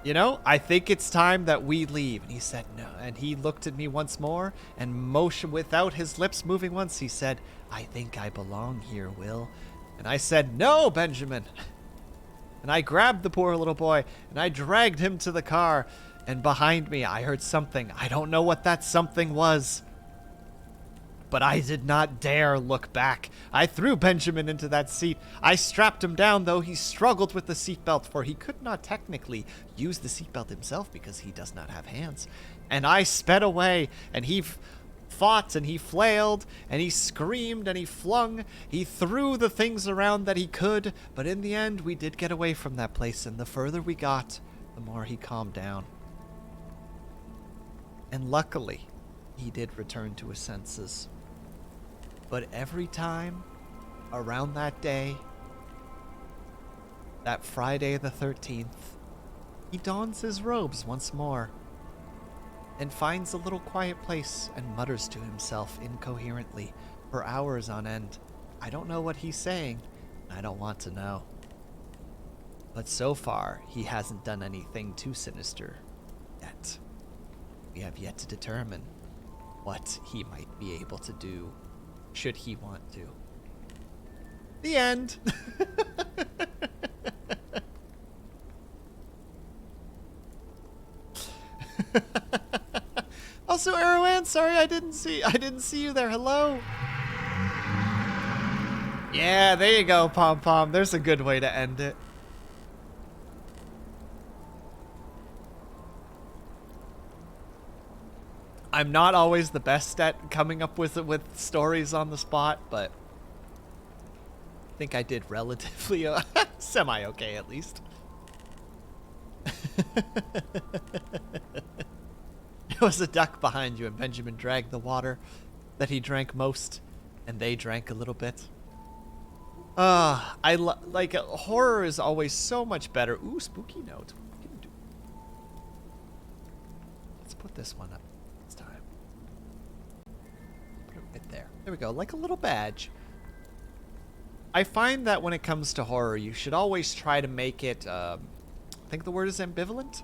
"You know, I think it's time that we leave." And he said no. And he looked at me once more and motioned without his lips moving once. He said, "I think I belong here, Will." And I said, "No, Benjamin." And I grabbed the poor little boy and I dragged him to the car. And behind me, I heard something. I don't know what that something was, but I did not dare look back. I threw Benjamin into that seat. I strapped him down, though he struggled with the seatbelt, for he could not technically use the seatbelt himself because he does not have hands. And I sped away, and he fought and he flailed and he screamed and he flung. He threw the things around that he could. But in the end, we did get away from that place. And the further we got, the more he calmed down. And luckily, he did return to his senses. But every time around that day, that Friday the 13th, he dons his robes once more and finds a little quiet place and mutters to himself incoherently for hours on end. I don't know what he's saying, and I don't want to know. But so far, he hasn't done anything too sinister yet. We have yet to determine what he might be able to do, should he want to. The end. Also, Erwan, sorry I didn't see you there. Hello. Yeah, there you go, Pom Pom. There's a good way to end it. I'm not always the best at coming up with stories on the spot, but I think I did relatively semi-okay at least. There was a duck behind you, and Benjamin dragged the water that he drank most, and they drank a little bit. Horror is always so much better. Ooh, spooky note. What can we do? Let's put this one up this time. Put it right there. There we go, like a little badge. I find that when it comes to horror, you should always try to make it, I think the word is ambivalent?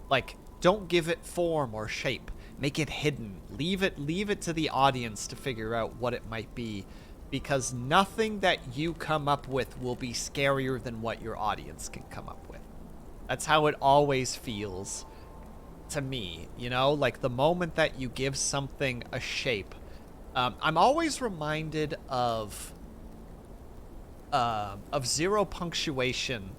Like, don't give it form or shape. Make it hidden. Leave it to the audience to figure out what it might be. Because nothing that you come up with will be scarier than what your audience can come up with. That's how it always feels to me, you know? Like, the moment that you give something a shape. I'm always reminded of Zero Punctuation.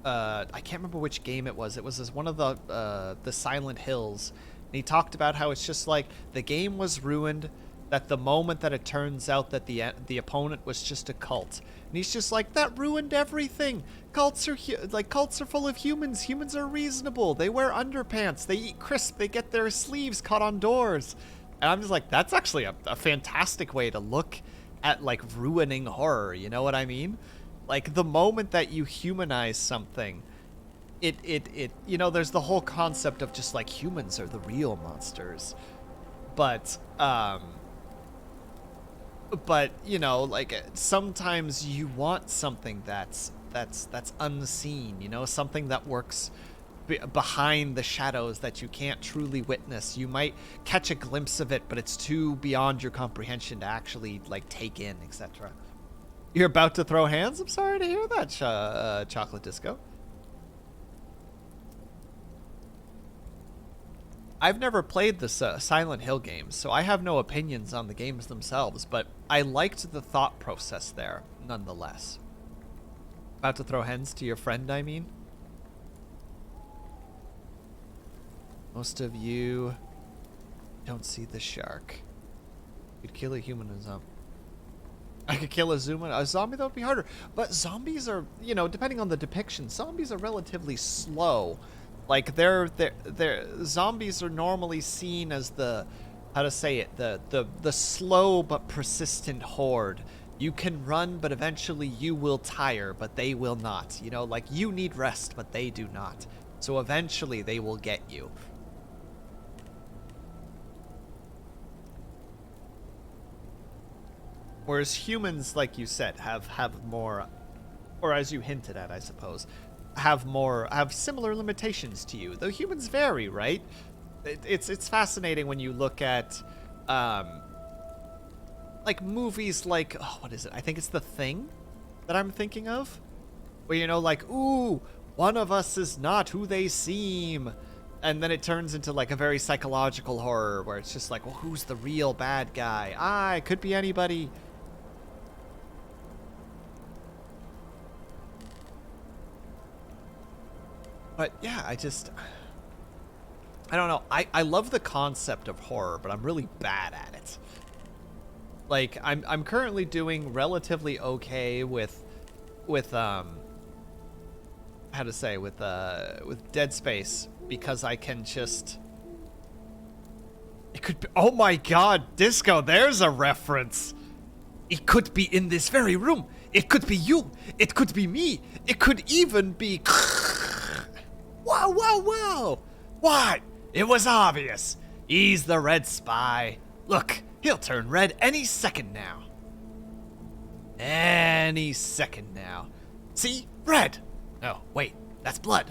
I can't remember which game it was. It was one of the Silent Hills. And he talked about how it's just like the game was ruined, that the moment that it turns out that the opponent was just a cult. And he's just like, that ruined everything. Cults are full of humans. Humans are reasonable. They wear underpants. They eat crisp. They get their sleeves caught on doors. And I'm just like, that's actually a fantastic way to look at like ruining horror. You know what I mean? Like, the moment that you humanize something, it you know, there's the whole concept of just like humans are the real monsters. But you know, like, sometimes you want something that's unseen, you know, something that works behind the shadows that you can't truly witness. You might catch a glimpse of it, but it's too beyond your comprehension to actually like take in, etc. You're about to throw hands? I'm sorry to hear that, Chocolate Disco. I've never played the Silent Hill games, so I have no opinions on the games themselves, but I liked the thought process there, nonetheless. About to throw hands to your friend, I mean? Most of you don't see the shark. You'd kill a human and zombie. I could kill a zombie, that would be harder. But zombies are, you know, depending on the depiction, zombies are relatively slow. Like, zombies are normally seen as the, how to say it, the slow but persistent horde. You can run, but eventually you will tire, but they will not. You know, like, you need rest, but they do not. So eventually they will get you. Whereas humans, like you said, have more, or as you hinted at, I suppose, have similar limitations to you. Though humans vary, right? It's fascinating when you look at, like movies like, oh, what is it? I think it's The Thing that I'm thinking of, where, you know, like, ooh, one of us is not who they seem. And then it turns into like a very psychological horror where it's just like, well, who's the real bad guy? Ah, it could be anybody. But yeah, I don't know. I love the concept of horror, but I'm really bad at it. Like, I'm currently doing relatively okay with how to say, with Dead Space, because I can just, it could be, oh my god, Disco, there's a reference. It could be in this very room. It could be you. It could be me. It could even be wow, wow, wow. What? It was obvious. He's the red spy. Look, he'll turn red any second now. Any second now. See? Red. No, wait. That's blood.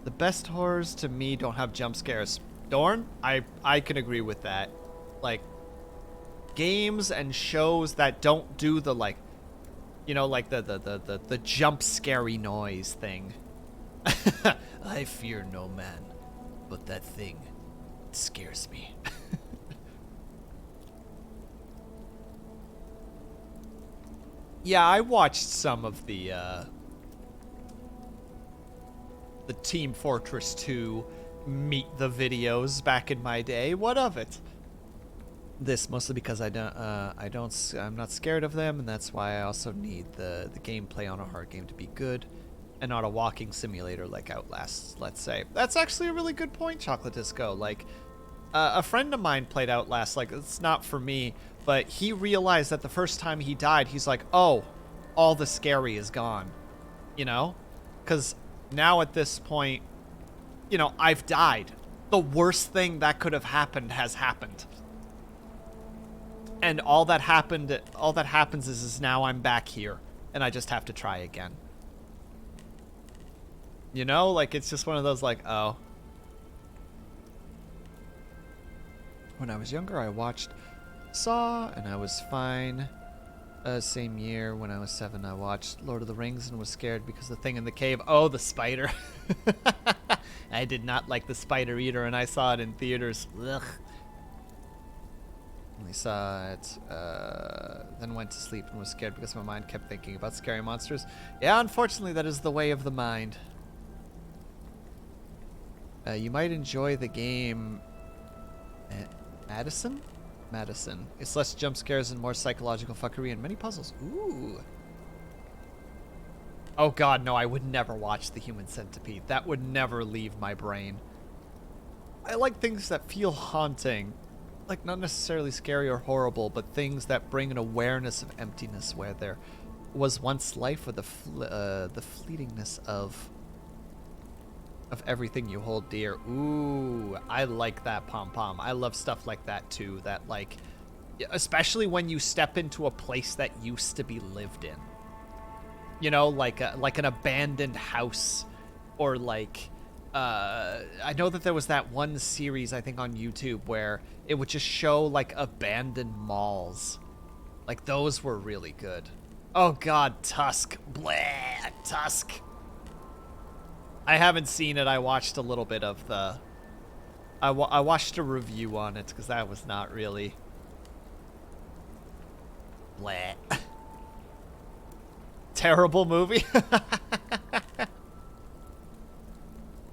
The best horrors to me don't have jump scares. Dorn, I can agree with that. Like, games and shows that don't do the, like, you know, like the jump scary noise thing. I fear no man, but that thing scares me. Yeah, I watched some of the Team Fortress 2 meet the videos back in my day. What of it? This mostly because I'm not scared of them, and that's why I also need the gameplay on a hard game to be good, and not a walking simulator like Outlast, let's say. That's actually a really good point, Chocolate Disco. Like, a friend of mine played Outlast. Like, it's not for me, but he realized that the first time he died, he's like, oh, all the scary is gone. You know? Because now at this point, you know, I've died. The worst thing that could have happened has happened. And all that happens is now I'm back here, and I just have to try again. You know, like, it's just one of those, like, oh. When I was younger, I watched Saw, and I was fine. Same year, when I was 7, I watched Lord of the Rings and was scared because the thing in the cave. Oh, the spider. I did not like the spider either, and I saw it in theaters. Ugh. I saw it, then went to sleep and was scared because my mind kept thinking about scary monsters. Yeah, unfortunately, that is the way of the mind. You might enjoy the game Madison? Madison. It's less jump scares and more psychological fuckery and many puzzles. Ooh. Oh god, no, I would never watch The Human Centipede. That would never leave my brain. I like things that feel haunting. Like, not necessarily scary or horrible, but things that bring an awareness of emptiness where there was once life, or the fleetingness of everything you hold dear. Ooh, I like that, pom-pom. I love stuff like that, too. That, like, especially when you step into a place that used to be lived in. You know, like an abandoned house, or like... I know that there was that one series, I think, on YouTube where it would just show, like, abandoned malls. Like, those were really good. Oh, God, Tusk. Bleh, Tusk. I haven't seen it. I watched a little bit of the... I watched a review on it, because that was not really... Bleh. Terrible movie.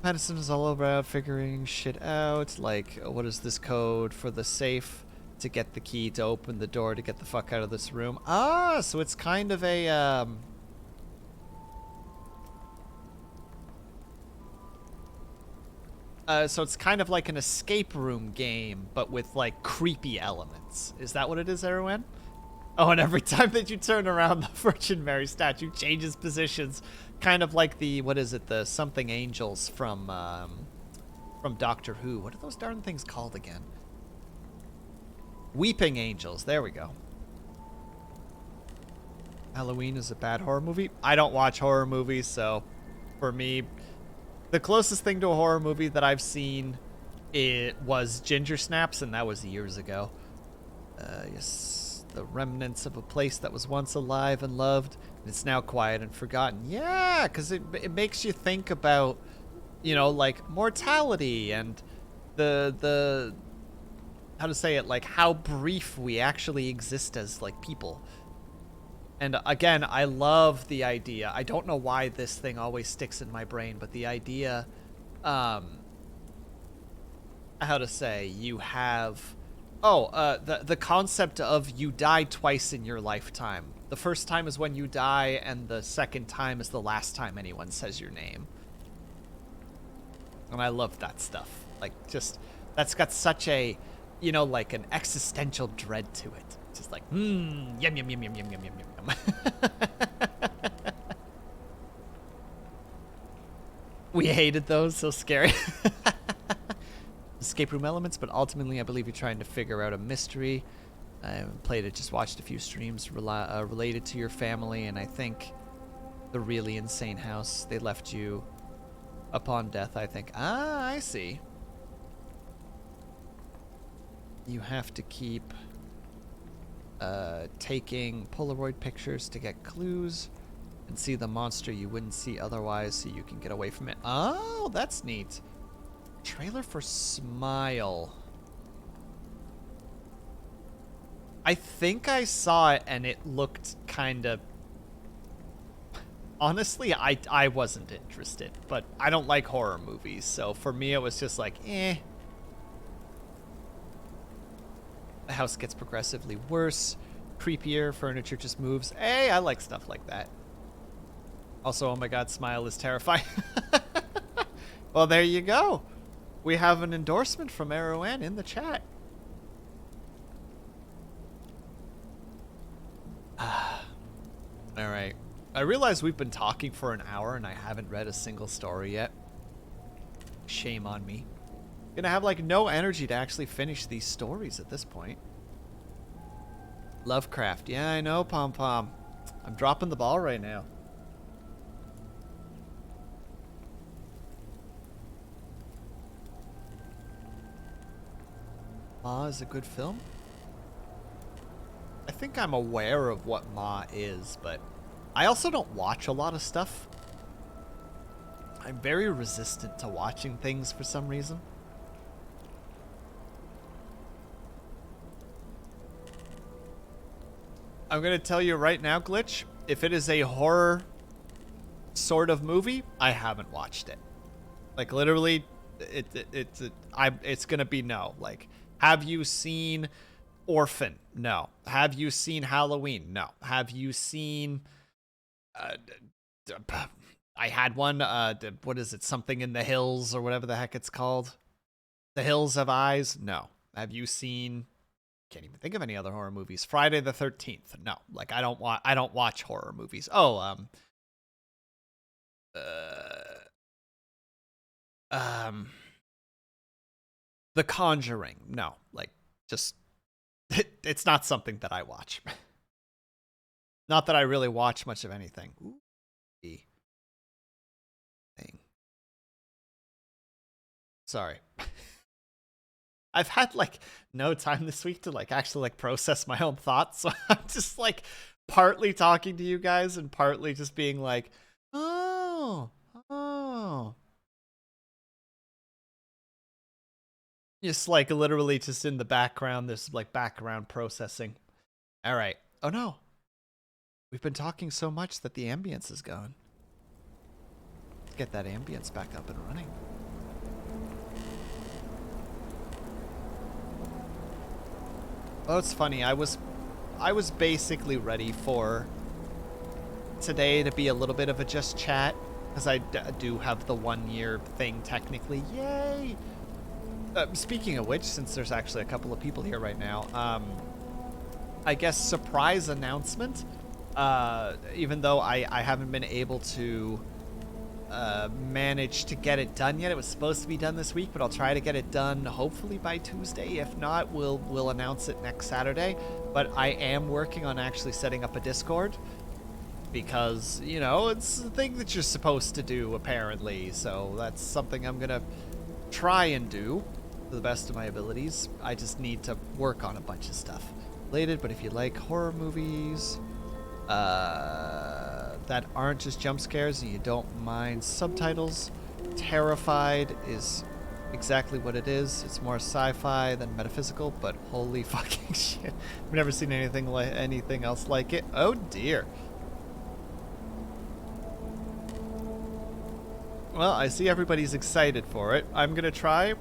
Madison is all about figuring shit out, like, what is this code for the safe to get the key to open the door to get the fuck out of this room? Ah, so it's kind of a, so it's kind of like an escape room game, but with, like, creepy elements. Is that what it is, everyone? Oh, and every time that you turn around, the Virgin Mary statue changes positions. Kind of like the, what is it, the something angels from Doctor Who. What are those darn things called again? Weeping angels. There we go. Halloween is a bad horror movie. I don't watch horror movies, so for me, the closest thing to a horror movie that I've seen, it was Ginger Snaps, and that was years ago. Yes. The remnants of a place that was once alive and loved, and it's now quiet and forgotten. Yeah, because it makes you think about, you know, like, mortality and the how to say it, like, how brief we actually exist as, like, people. And again, I love the idea. I don't know why this thing always sticks in my brain, but the idea, how to say, you have, the concept of you die twice in your lifetime. The first time is when you die, and the second time is the last time anyone says your name. And I love that stuff. Like, just, that's got such a, you know, like an existential dread to it. Just like, yum, yum, yum, yum, yum, yum, yum, yum. We hated those, so scary. Escape room elements, but ultimately I believe you're trying to figure out a mystery. I haven't played it, just watched a few streams related to your family, and I think the really insane house they left you upon death, I think. Ah, I see. You have to keep taking Polaroid pictures to get clues and see the monster you wouldn't see otherwise so you can get away from it. Oh, that's neat. Trailer for Smile. I think I saw it and it looked kind of... Honestly, I wasn't interested, but I don't like horror movies, so for me it was just like, eh. The house gets progressively worse, creepier, furniture just moves. Hey, I like stuff like that. Also, oh my god, Smile is terrifying. Well, there you go. We have an endorsement from Arrowan in the chat. Alright. I realize we've been talking for an hour and I haven't read a single story yet. Shame on me. Gonna have like no energy to actually finish these stories at this point. Lovecraft. Yeah, I know, Pom Pom. I'm dropping the ball right now. Ma is a good film? I think I'm aware of what Ma is, but I also don't watch a lot of stuff. I'm very resistant to watching things for some reason. I'm going to tell you right now, Glitch, if it is a horror sort of movie, I haven't watched it. Like, literally, it's going to be no. Like, have you seen Orphan? No. Have you seen Halloween? No. Have you seen... I had one, what is it? Something in the Hills or whatever the heck it's called. The Hills Have Eyes? No. Have you seen... Can't even think of any other horror movies. Friday the 13th. No, like I don't watch horror movies. Oh, The Conjuring. No, like just it's not something that I watch. Not that I really watch much of anything. Ooh. Thing. Sorry. I've had like no time this week to like actually like process my own thoughts, so I'm just like partly talking to you guys and partly just being like, oh. Just like literally just in the background, there's like background processing. All right. Oh no. We've been talking so much that the ambience is gone. Let's get that ambience back up and running. Oh, it's funny. I was basically ready for today to be a little bit of a just chat because I do have the 1 year thing technically. Yay! Speaking of which, since there's actually a couple of people here right now, I guess surprise announcement. Even though I haven't been able to manage to get it done yet. It was supposed to be done this week, but I'll try to get it done hopefully by Tuesday. If not, we'll announce it next Saturday. But I am working on actually setting up a Discord because, you know, it's the thing that you're supposed to do apparently. So that's something I'm gonna try and do to the best of my abilities. I just need to work on a bunch of stuff related. But if you like horror movies that aren't just jump scares and you don't mind subtitles, Terrified is exactly what it is. It's more sci-fi than metaphysical, but holy fucking shit. I've never seen anything else like it. Oh dear. Well, I see everybody's excited for it. I'm gonna try.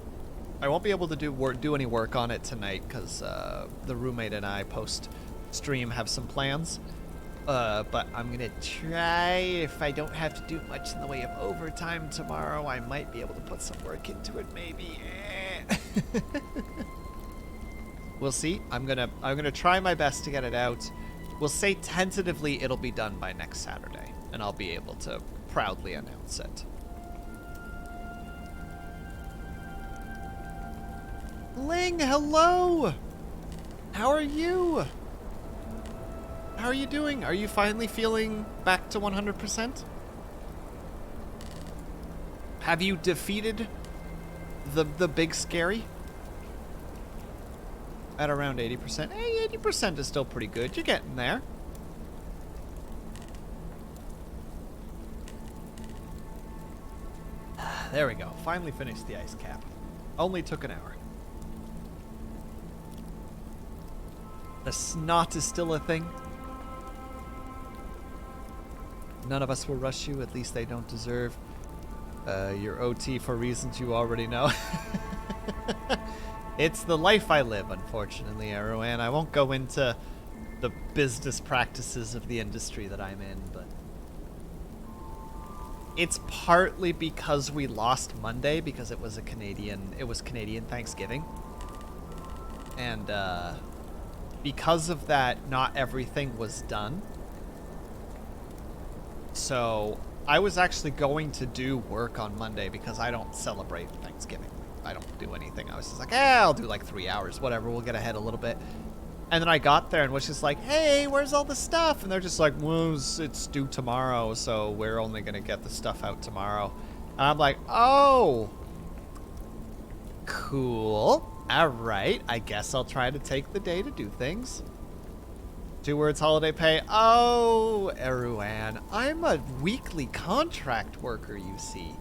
I won't be able to do any work on it tonight because the roommate and I post-stream have some plans. But I'm gonna try. If I don't have to do much in the way of overtime tomorrow, I might be able to put some work into it. Maybe. We'll see. I'm gonna try my best to get it out. We'll say tentatively it'll be done by next Saturday, and I'll be able to proudly announce it. Ling, hello! How are you? How are you doing? Are you finally feeling back to 100%? Have you defeated the big scary? At around 80%? Hey, 80% is still pretty good. You're getting there. There we go. Finally finished the ice cap. Only took an hour. The snot is still a thing. None of us will rush you, at least they don't deserve your OT for reasons you already know. It's the life I live, unfortunately, Erwan. I won't go into the business practices of the industry that I'm in, but it's partly because we lost Monday because it was Canadian Thanksgiving. And because of that, not everything was done. So I was actually going to do work on Monday because I don't celebrate Thanksgiving. I don't do anything. I was just like, I'll do like 3 hours, whatever. We'll get ahead a little bit. And then I got there and was just like, hey, where's all the stuff? And they're just like, well, it's due tomorrow, so we're only going to get the stuff out tomorrow. And I'm like, oh, cool. All right. I guess I'll try to take the day to do things. 2 words, holiday pay. Oh, Erwan, I'm a weekly contract worker, you see.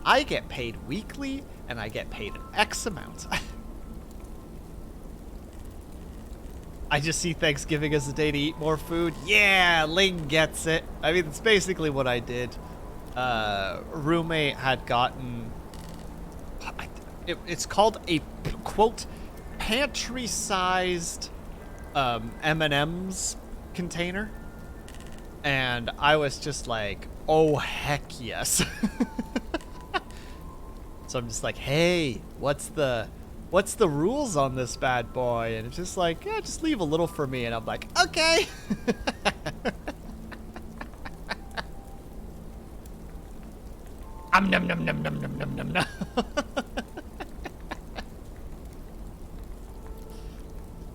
I get paid weekly, and I get paid an X amount. I just see Thanksgiving as a day to eat more food. Yeah, Ling gets it. I mean, it's basically what I did. Roommate had gotten... It's called a, quote, pantry-sized M&M's container. And I was just like, oh, heck yes. So I'm just like, hey, what's the rules on this bad boy? And it's just like, yeah, just leave a little for me. And I'm like, okay. Num num num num num num num num.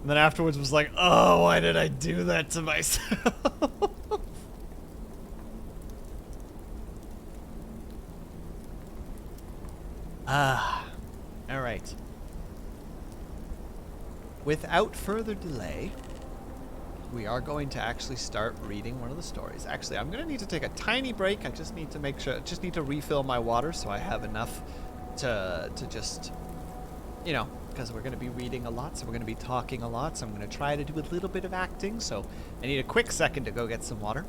And then afterwards was like, oh, why did I do that to myself? All right. Without further delay, we are going to actually start reading one of the stories. Actually, I'm going to need to take a tiny break. I just need to make sure, just need to refill my water so I have enough to just, you know, because we're going to be reading a lot, so we're going to be talking a lot, so I'm going to try to do a little bit of acting, so I need a quick second to go get some water.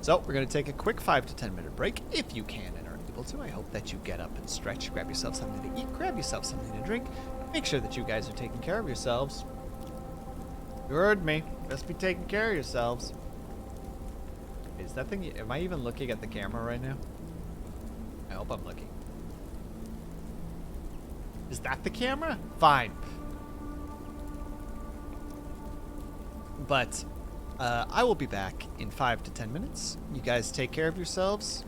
So we're going to take a quick 5 to 10 minute break, if you can and are able to. I hope that you get up and stretch, grab yourself something to eat, grab yourself something to drink, make sure that you guys are taking care of yourselves. You heard me. Best be taking care of yourselves. Is that thing, am I even looking at the camera right now? I hope I'm looking. Is that the camera? Fine. But I will be back in 5 to 10 minutes. You guys take care of yourselves.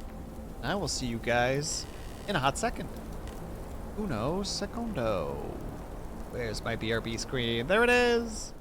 I will see you guys in a hot second. Uno secondo. Where's my BRB screen? There it is.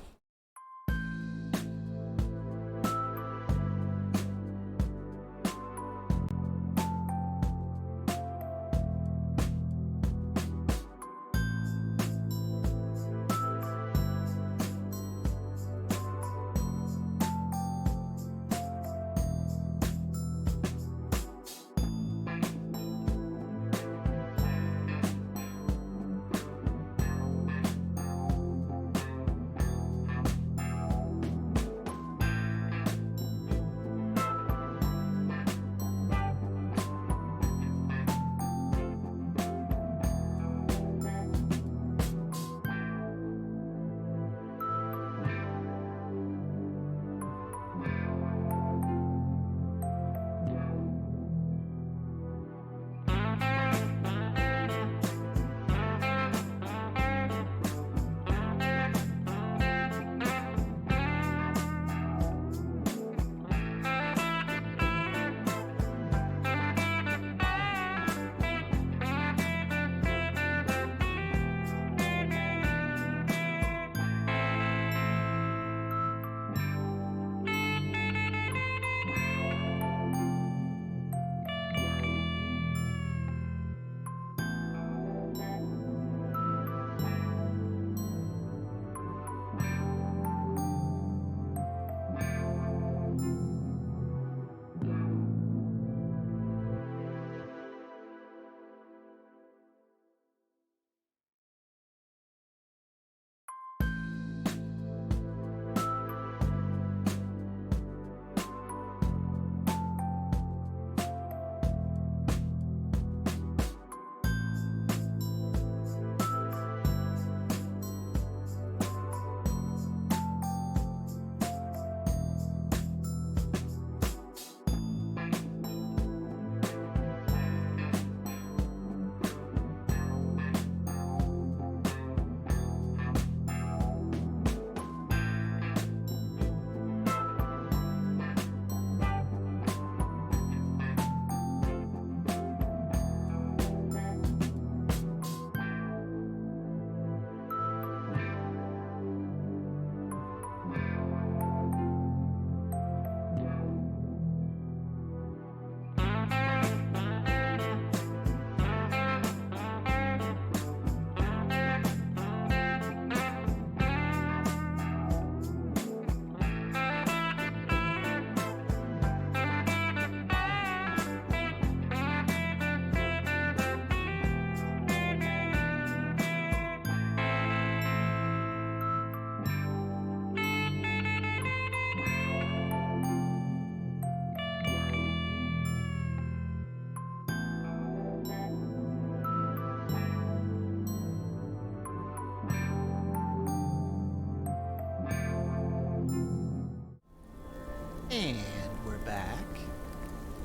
And we're back.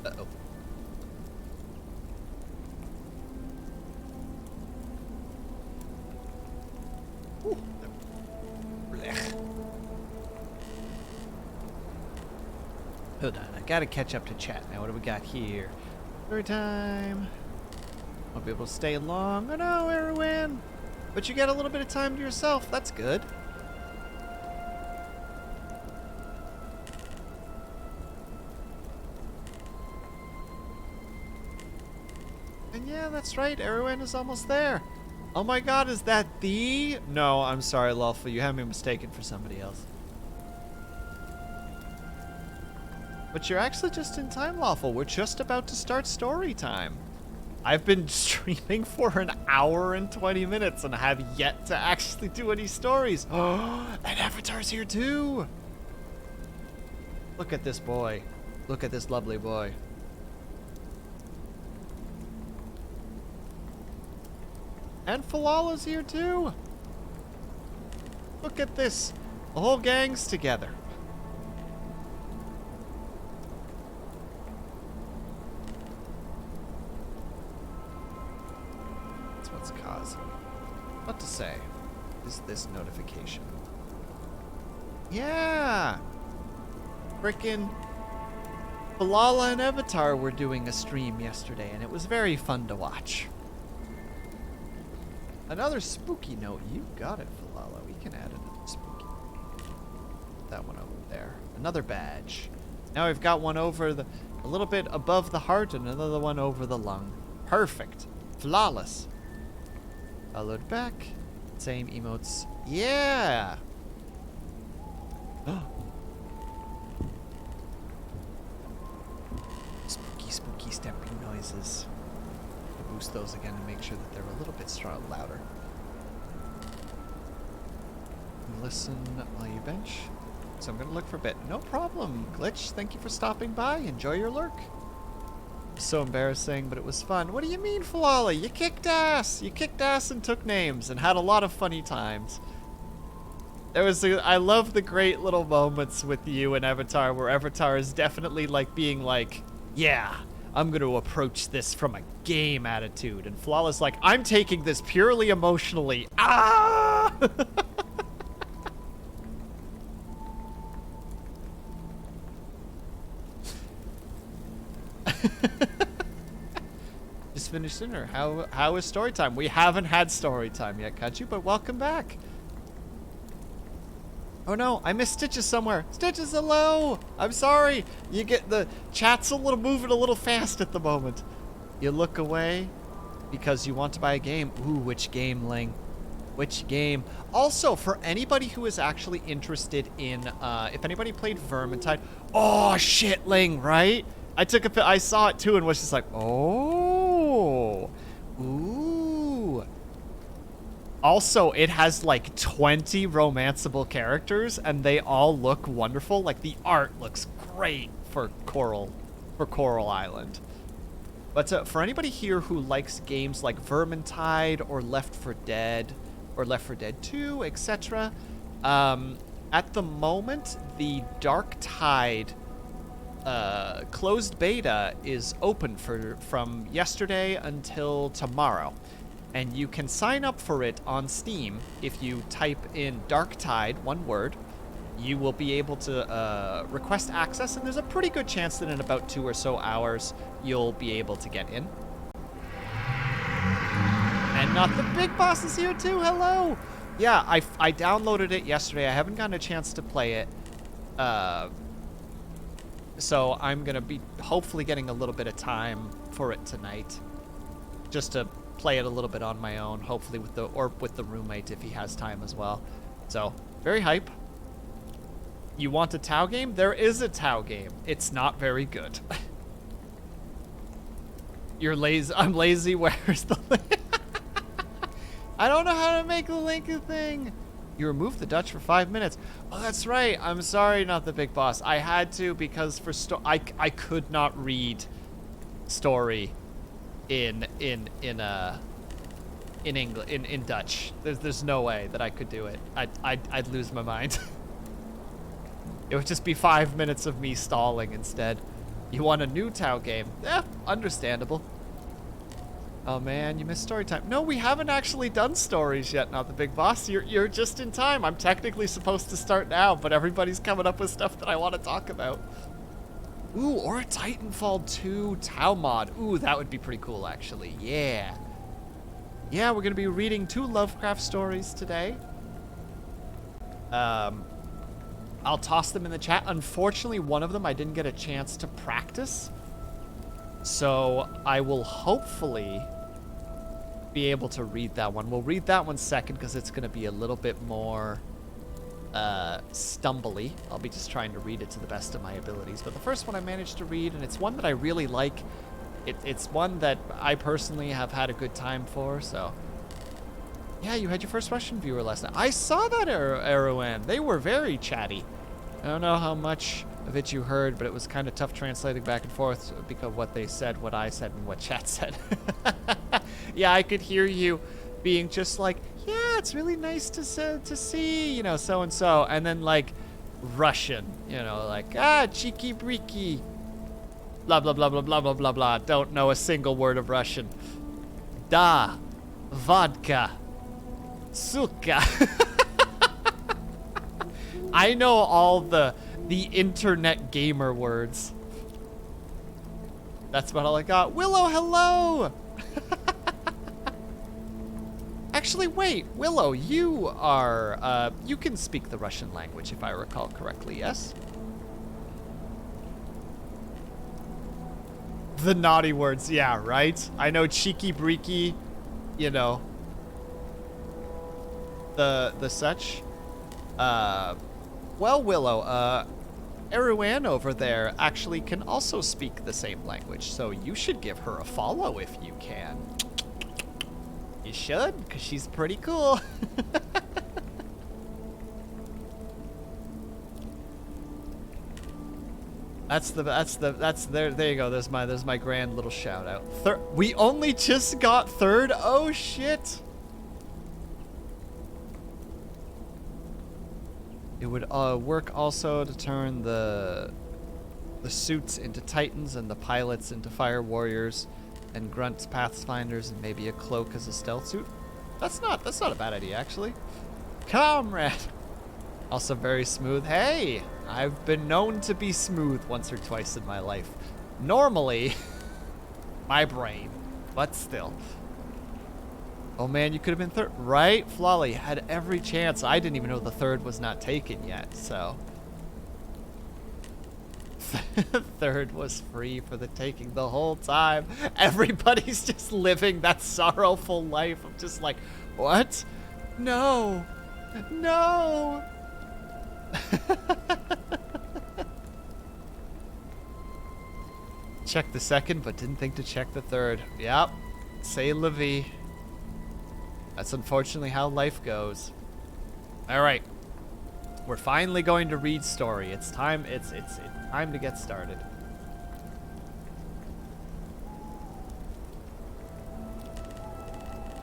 Uh-oh. Ooh. Blech. Hold on, I gotta catch up to chat now. What do we got here? Story time. Won't be able to stay long. Oh no, Erwin! But you get a little bit of time to yourself. That's good. And yeah, that's right. Erwin is almost there. Oh my god, is that the... No, I'm sorry, Lawful. You have me mistaken for somebody else. But you're actually just in time, Lawful. We're just about to start story time. I've been streaming for an hour and 20 minutes and have yet to actually do any stories. Oh, and Avatar's here too. Look at this boy. Look at this lovely boy. And Falala's here too. Look at this. The whole gang's together. That's what's causing. What to say is this notification. Yeah! Frickin' Falala and Avatar were doing a stream yesterday, and it was very fun to watch. Another spooky note. You got it, Falala. We can add another spooky. That one over there. Another badge. Now we've got one over the... a little bit above the heart and another one over the lung. Perfect. Flawless. Followed back. Same emotes. Yeah! Spooky, spooky stepping noises. Boost those again to make sure that they're a little bit louder. Listen while you bench. So I'm gonna look for a bit. No problem, Glitch. Thank you for stopping by. Enjoy your lurk. So embarrassing, but it was fun. What do you mean, Falala? You kicked ass. You kicked ass and took names and had a lot of funny times. I love the great little moments with you and Avatar where Avatar is definitely like being like, yeah, I'm going to approach this from a game attitude. And Flawless like, I'm taking this purely emotionally. Ah! Just finished dinner. How is story time? We haven't had story time yet, Kachu, but welcome back. Oh no, I missed Stitches somewhere. Stitches, hello! I'm sorry. You get the chat's moving a little fast at the moment. You look away because you want to buy a game. Ooh, which game, Ling? Which game? Also, for anybody who is actually interested in, if anybody played Vermintide. Oh shit, Ling, right? I saw it too and was just like, oh, ooh. Also, it has like 20 romanceable characters, and they all look wonderful. Like the art looks great for Coral Island. But for anybody here who likes games like Vermintide or Left 4 Dead or Left 4 Dead 2, etc., at the moment the Dark Tide closed beta is open from yesterday until tomorrow. And you can sign up for it on Steam. If you type in Dark Tide, one word, you will be able to request access, and there's a pretty good chance that in about 2 or so hours, you'll be able to get in. And Not the Big Boss is here too, hello! Yeah, I downloaded it yesterday. I haven't gotten a chance to play it. So I'm gonna be hopefully getting a little bit of time for it tonight. Just to play it a little bit on my own, hopefully with the roommate if he has time as well. So, very hype. You want a Tau game? There is a Tau game. It's not very good. You're lazy. I'm lazy. Where's the link? I don't know how to make the link a thing. You removed the Dutch for 5 minutes. Oh, that's right. I'm sorry, Not the Big Boss. I had to because for I could not read story in English in Dutch. There's no way that I could do it. I'd lose my mind. It would just be 5 minutes of me stalling instead. You want a new Tau game? Eh, understandable. Oh man, you missed story time. No, we haven't actually done stories yet, not the big boss. You're just in time. I'm technically supposed to start now, but everybody's coming up with stuff that I want to talk about. Ooh, or a Titanfall 2 Tau mod. Ooh, that would be pretty cool, actually. Yeah. Yeah, we're going to be reading 2 Lovecraft stories today. I'll toss them in the chat. Unfortunately, one of them I didn't get a chance to practice. So I will hopefully be able to read that one. We'll read that one second because it's going to be a little bit more stumbly. I'll be just trying to read it to the best of my abilities. But the first one I managed to read, and it's one that I really like. It's one that I personally have had a good time for, so... Yeah, you had your first Russian viewer last night. I saw that, Erwan. They were very chatty. I don't know how much of it you heard, but it was kind of tough translating back and forth because of what they said, what I said, and what chat said. Yeah, I could hear you being just like, yeah, it's really nice to see, you know, so-and-so. And then, like, Russian, you know, like, chiki-briki. Blah, blah, blah, blah, blah, blah, blah, blah. Don't know a single word of Russian. Da. Vodka. Suka. I know all the internet gamer words. That's about all I got. Willow, hello! Actually, wait. Willow, you are, you can speak the Russian language if I recall correctly, yes? The naughty words, yeah, right? I know cheeky-breaky, you know. The such. Well, Willow, Erwan over there actually can also speak the same language, so you should give her a follow if you can. You should, because she's pretty cool. there you go. There's my grand little shout out. We only just got 3rd. Oh shit. It would work also to turn the suits into Titans and the pilots into Fire Warriors and Grunts Pathfinders and maybe a cloak as a stealth suit. That's not a bad idea actually. Comrade. Also very smooth. Hey, I've been known to be smooth once or twice in my life. Normally, my brain, but still. Oh man, you could have been 3rd. Right? Flawley had every chance. I didn't even know the 3rd was not taken yet, so. 3rd was free for the taking the whole time. Everybody's just living that sorrowful life of just like, what? No. No. Check the 2nd, but didn't think to check the 3rd. Yep. C'est la vie. That's unfortunately how life goes. All right. We're finally going to read story. It's time. It's time to get started.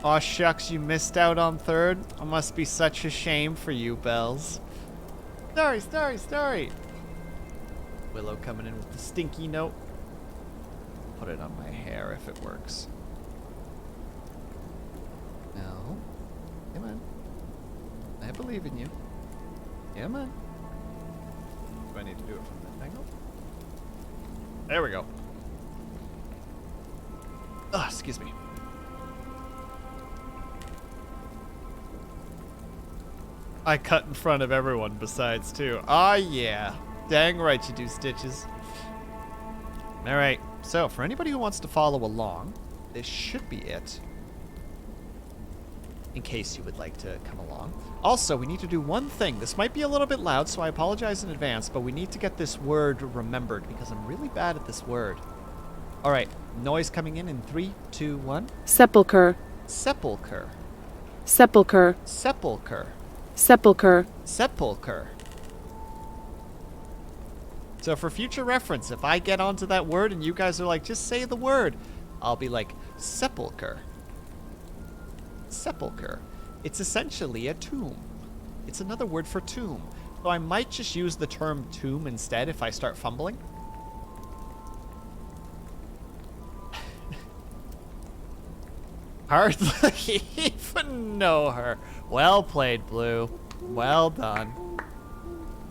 Aw shucks, you missed out on 3rd. It must be such a shame for you, Bells. Story. Willow coming in with the stinky note. Put it on my hair if it works. No. Come on. I believe in you. Come on. Do I need to do it from that angle? There we go. Ugh, excuse me. I cut in front of everyone besides, too. Ah, yeah. Dang right you do, Stitches. Alright, so for anybody who wants to follow along, this should be it. In case you would like to come along. Also, we need to do one thing. This might be a little bit loud, so I apologize in advance, but we need to get this word remembered because I'm really bad at this word. Alright, noise coming in 3, 2, 1. Sepulcher. Sepulcher. Sepulcher. Sepulcher. Sepulcher. Sepulcher. So for future reference, if I get onto that word and you guys are like, just say the word, I'll be like, sepulcher. Sepulcher. It's essentially a tomb. It's another word for tomb. So I might just use the term tomb instead if I start fumbling. Hardly even know her. Well played, Blue. Well done.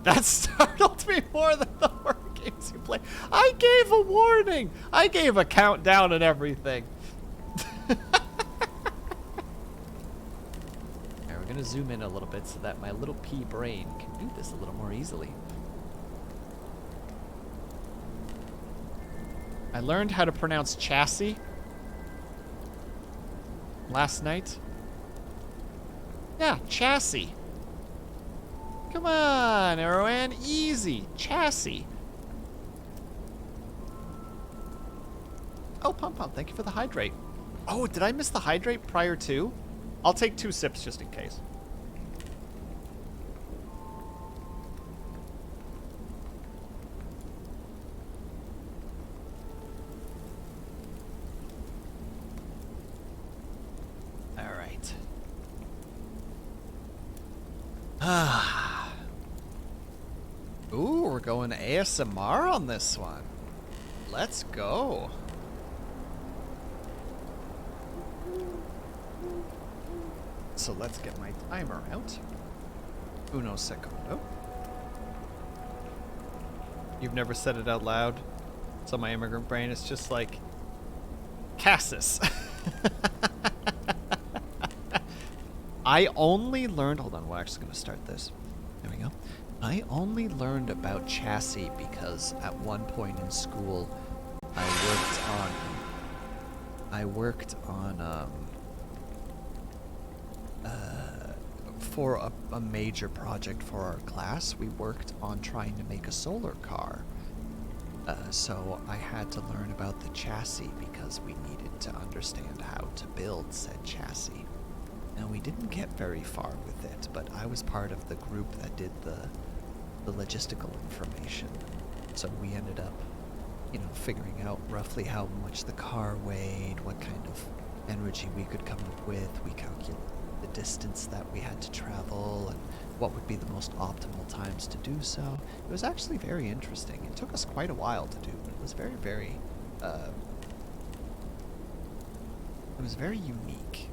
That startled me more than the horror games you play. I gave a warning. I gave a countdown and everything. Alright, we're gonna zoom in a little bit so that my little pea brain can do this a little more easily. I learned how to pronounce chassis last night. Yeah, chassis. Come on, Erwan. Easy. Chassis. Oh, Pump Pump, thank you for the hydrate. Oh, did I miss the hydrate prior to? I'll take 2 sips just in case. Ooh, we're going ASMR on this one. Let's go. So let's get my timer out. Uno secondo. You've never said it out loud, so my immigrant brain is just like, Cassis. I only learned, hold on, we're actually going to start this. There we go. I only learned about chassis because at one point in school, I worked on for a major project for our class. We worked on trying to make a solar car. So I had to learn about the chassis because we needed to understand how to build said chassis. Now, we didn't get very far with it, but I was part of the group that did the logistical information. So we ended up, you know, figuring out roughly how much the car weighed, what kind of energy we could come up with. We calculated the distance that we had to travel and what would be the most optimal times to do so. It was actually very interesting. It took us quite a while to do, but it was very unique.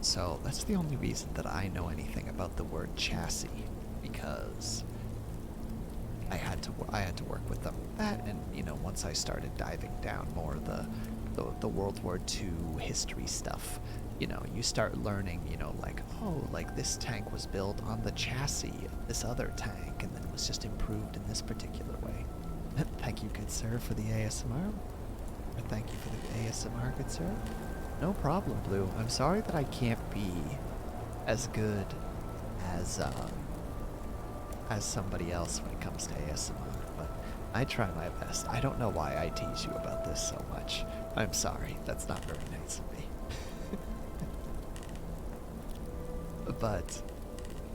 So that's the only reason that I know anything about the word chassis, because I had to work with them. That, and you know, once I started diving down more the World War II history stuff, you know, you start learning, you know, like, oh, like this tank was built on the chassis of this other tank, and then it was just improved in this particular way. Thank you, good sir, for the ASMR. Or thank you for the ASMR, good sir. No problem, Blue. I'm sorry that I can't be as good as somebody else when it comes to ASMR, but I try my best. I don't know why I tease you about this so much. I'm sorry. That's not very nice of me. But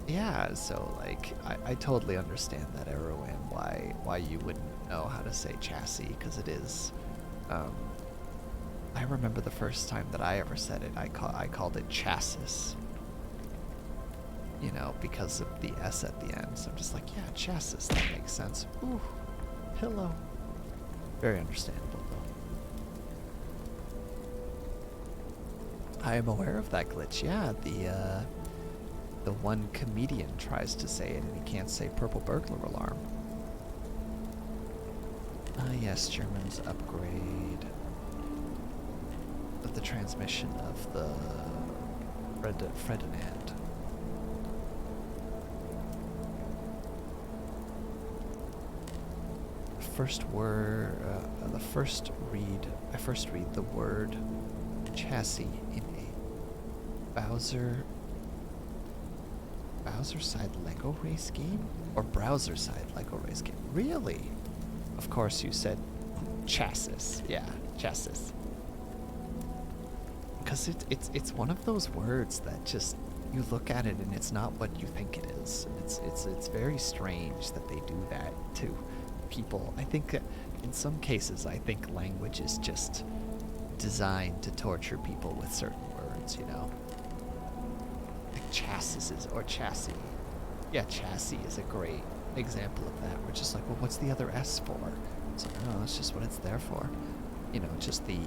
yeah, so like I totally understand that, Erwin, why you wouldn't know how to say chassis, because it is I remember the first time that I ever said it, I called it chassis. You know, because of the S at the end. So I'm just like, yeah, chassis, that makes sense. Ooh, pillow. Very understandable, though. I am aware of that glitch, yeah. The one comedian tries to say it and he can't say purple burglar alarm. Yes, Germans upgrade the transmission of the Ferdinand. First word, I first read the word chassis in a Bowser side Lego race game, or browser side Lego race game. Really? Of course you said chassis. Yeah, chassis. Because it's one of those words that just, you look at it and it's not what you think it is. It's very strange that they do that to people. I think in some cases, I think language is just designed to torture people with certain words, you know? Like chassis or chassis. Yeah, chassis is a great example of that. We're just like, well, what's the other S for? It's like, no, that's just what it's there for. You know, just the,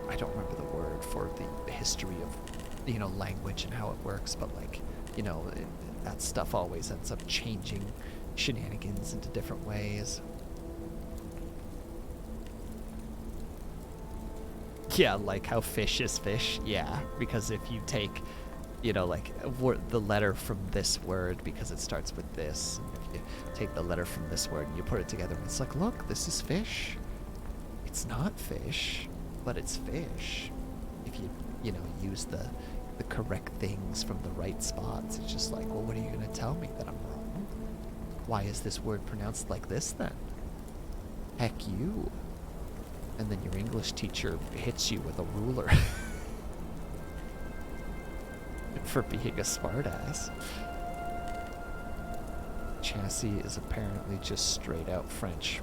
I don't remember the word for the history of, you know, language and how it works, but like, you know, that stuff always ends up changing shenanigans into different ways. Yeah, like how fish is fish. Yeah, because if you take, you know, like the letter from this word because it starts with this, and if you take the letter from this word and you put it together, and it's like, look, this is fish. It's not fish, but it's fish. If you know, use the correct things from the right spots, it's just like, well, what are you gonna tell me, that I'm wrong? Why is this word pronounced like this then? Heck you. And then your English teacher hits you with a ruler for being a smartass. Chassis is apparently just straight out French.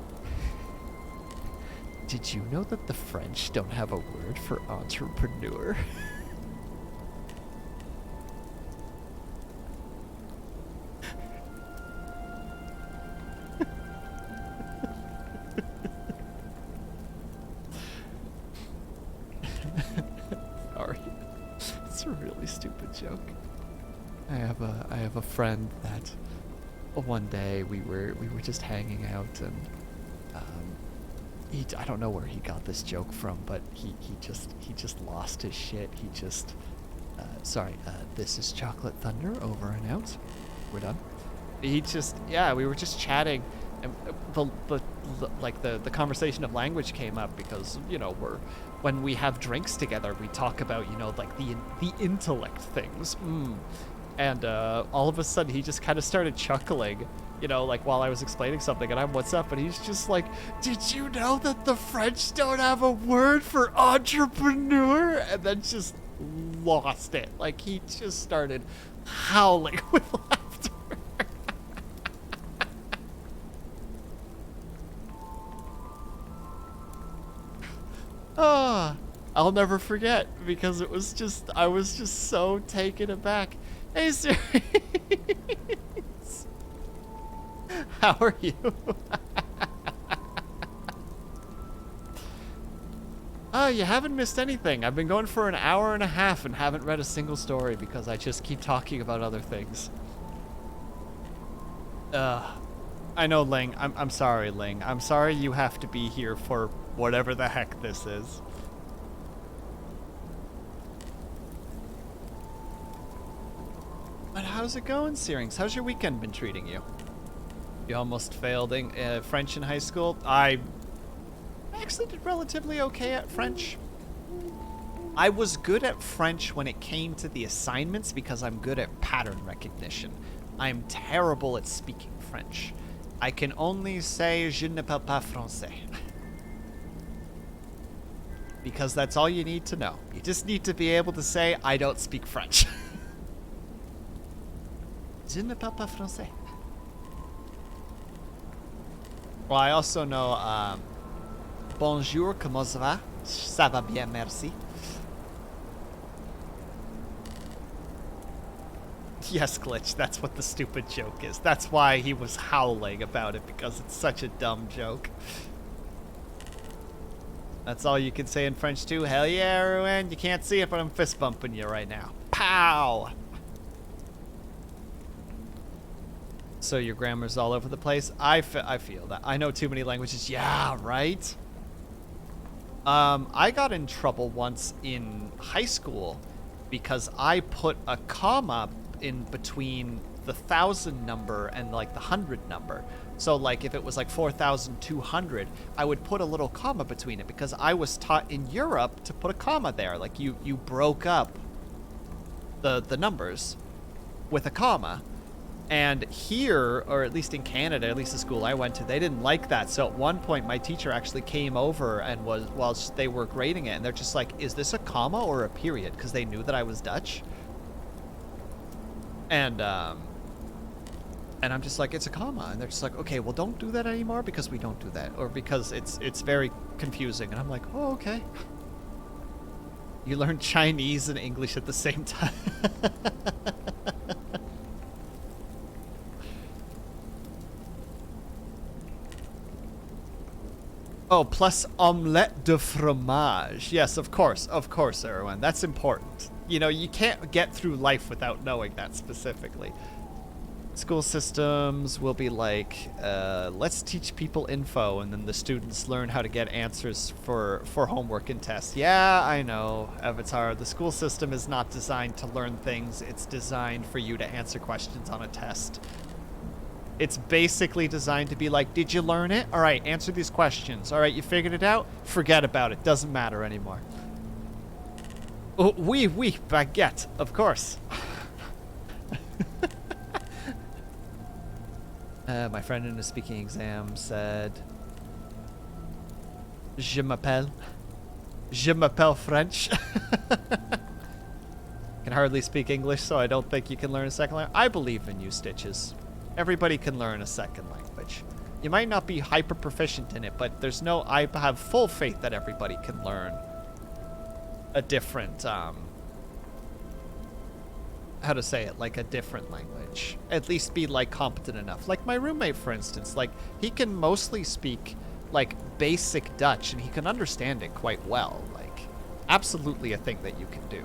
Did you know that the French don't have a word for entrepreneur? Sorry. It's a really stupid joke. I have a friend that one day we were just hanging out, and I don't know where he got this joke from, but he just lost his shit. He just this is Chocolate Thunder, over and out. We're done. We were just chatting, and the conversation of language came up because, you know, when we have drinks together, we talk about, you know, like the intellect things. And all of a sudden he just kind of started chuckling, you know, like while I was explaining something, and I'm, what's up? And he's just like, did you know that the French don't have a word for entrepreneur? And then just lost it. Like, he just started howling with laughter. I'll never forget, because it was just, I was just so taken aback. Hey, Sirius. How are you? Oh, you haven't missed anything. I've been going for an hour and a half and haven't read a single story because I just keep talking about other things. I know, Ling. I'm sorry, Ling. I'm sorry you have to be here for whatever the heck this is. But how's it going, Syrinx? How's your weekend been treating you? You almost failed French in high school. I actually did relatively okay at French. I was good at French when it came to the assignments because I'm good at pattern recognition. I'm terrible at speaking French. I can only say je ne parle pas français. Because that's all you need to know. You just need to be able to say, I don't speak French. Je ne parle pas français. Well, I also know, bonjour, comment ça va? Ça va bien, merci. Yes, Glitch, that's what the stupid joke is. That's why he was howling about it, because it's such a dumb joke. That's all you can say in French too? Hell yeah, Erwin. You can't see it, but I'm fist bumping you right now. Pow! So your grammar's all over the place? I feel that. I know too many languages. Yeah, right? I got in trouble once in high school because I put a comma in between the 1,000 number and like the 100 number. So like if it was like 4,200, I would put a little comma between it because I was taught in Europe to put a comma there. Like you broke up the numbers with a comma. And here, or at least in Canada, at least the school I went to, they didn't like that. So at one point, my teacher actually came over and was, while they were grading it, and they're just like, is this a comma or a period? Because they knew that I was Dutch. And I'm just like, it's a comma. And they're just like, okay, well, don't do that anymore because we don't do that. Or because it's very confusing. And I'm like, oh, okay. You learn Chinese and English at the same time. Oh, plus omelette de fromage. Yes, of course, everyone. That's important. You know, you can't get through life without knowing that specifically. School systems will be like, let's teach people info, and then the students learn how to get answers for homework and tests. Yeah, I know, Avatar. The school system is not designed to learn things. It's designed for you to answer questions on a test. It's basically designed to be like, did you learn it? All right, answer these questions. All right, you figured it out? Forget about it. Doesn't matter anymore. Oh, oui, baguette. Of course. My friend in a speaking exam said, Je m'appelle French. Can hardly speak English, so I don't think you can learn a second language. I believe in you, Stitches. Everybody can learn a second language. You might not be hyper proficient in it, but there's no, I have full faith that everybody can learn a different, how to say it, like a different language. At least be like competent enough. Like my roommate, for instance, like he can mostly speak like basic Dutch and he can understand it quite well. Like absolutely a thing that you can do.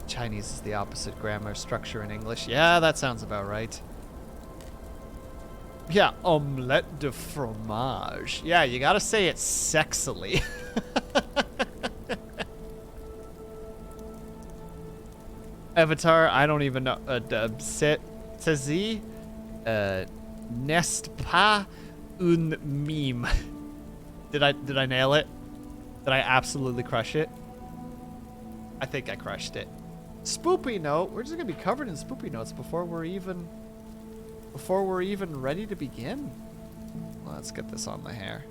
Chinese is the opposite grammar structure in English. Yeah, that sounds about right. Yeah, omelette de fromage. Yeah, you gotta say it sexily. Avatar, I don't even know. C'est n'est pas un meme. Did I nail it? Did I absolutely crush it? I think I crushed it. Spoopy note. We're just gonna be covered in spoopy notes before we're even ready to begin. Let's get this on the hair.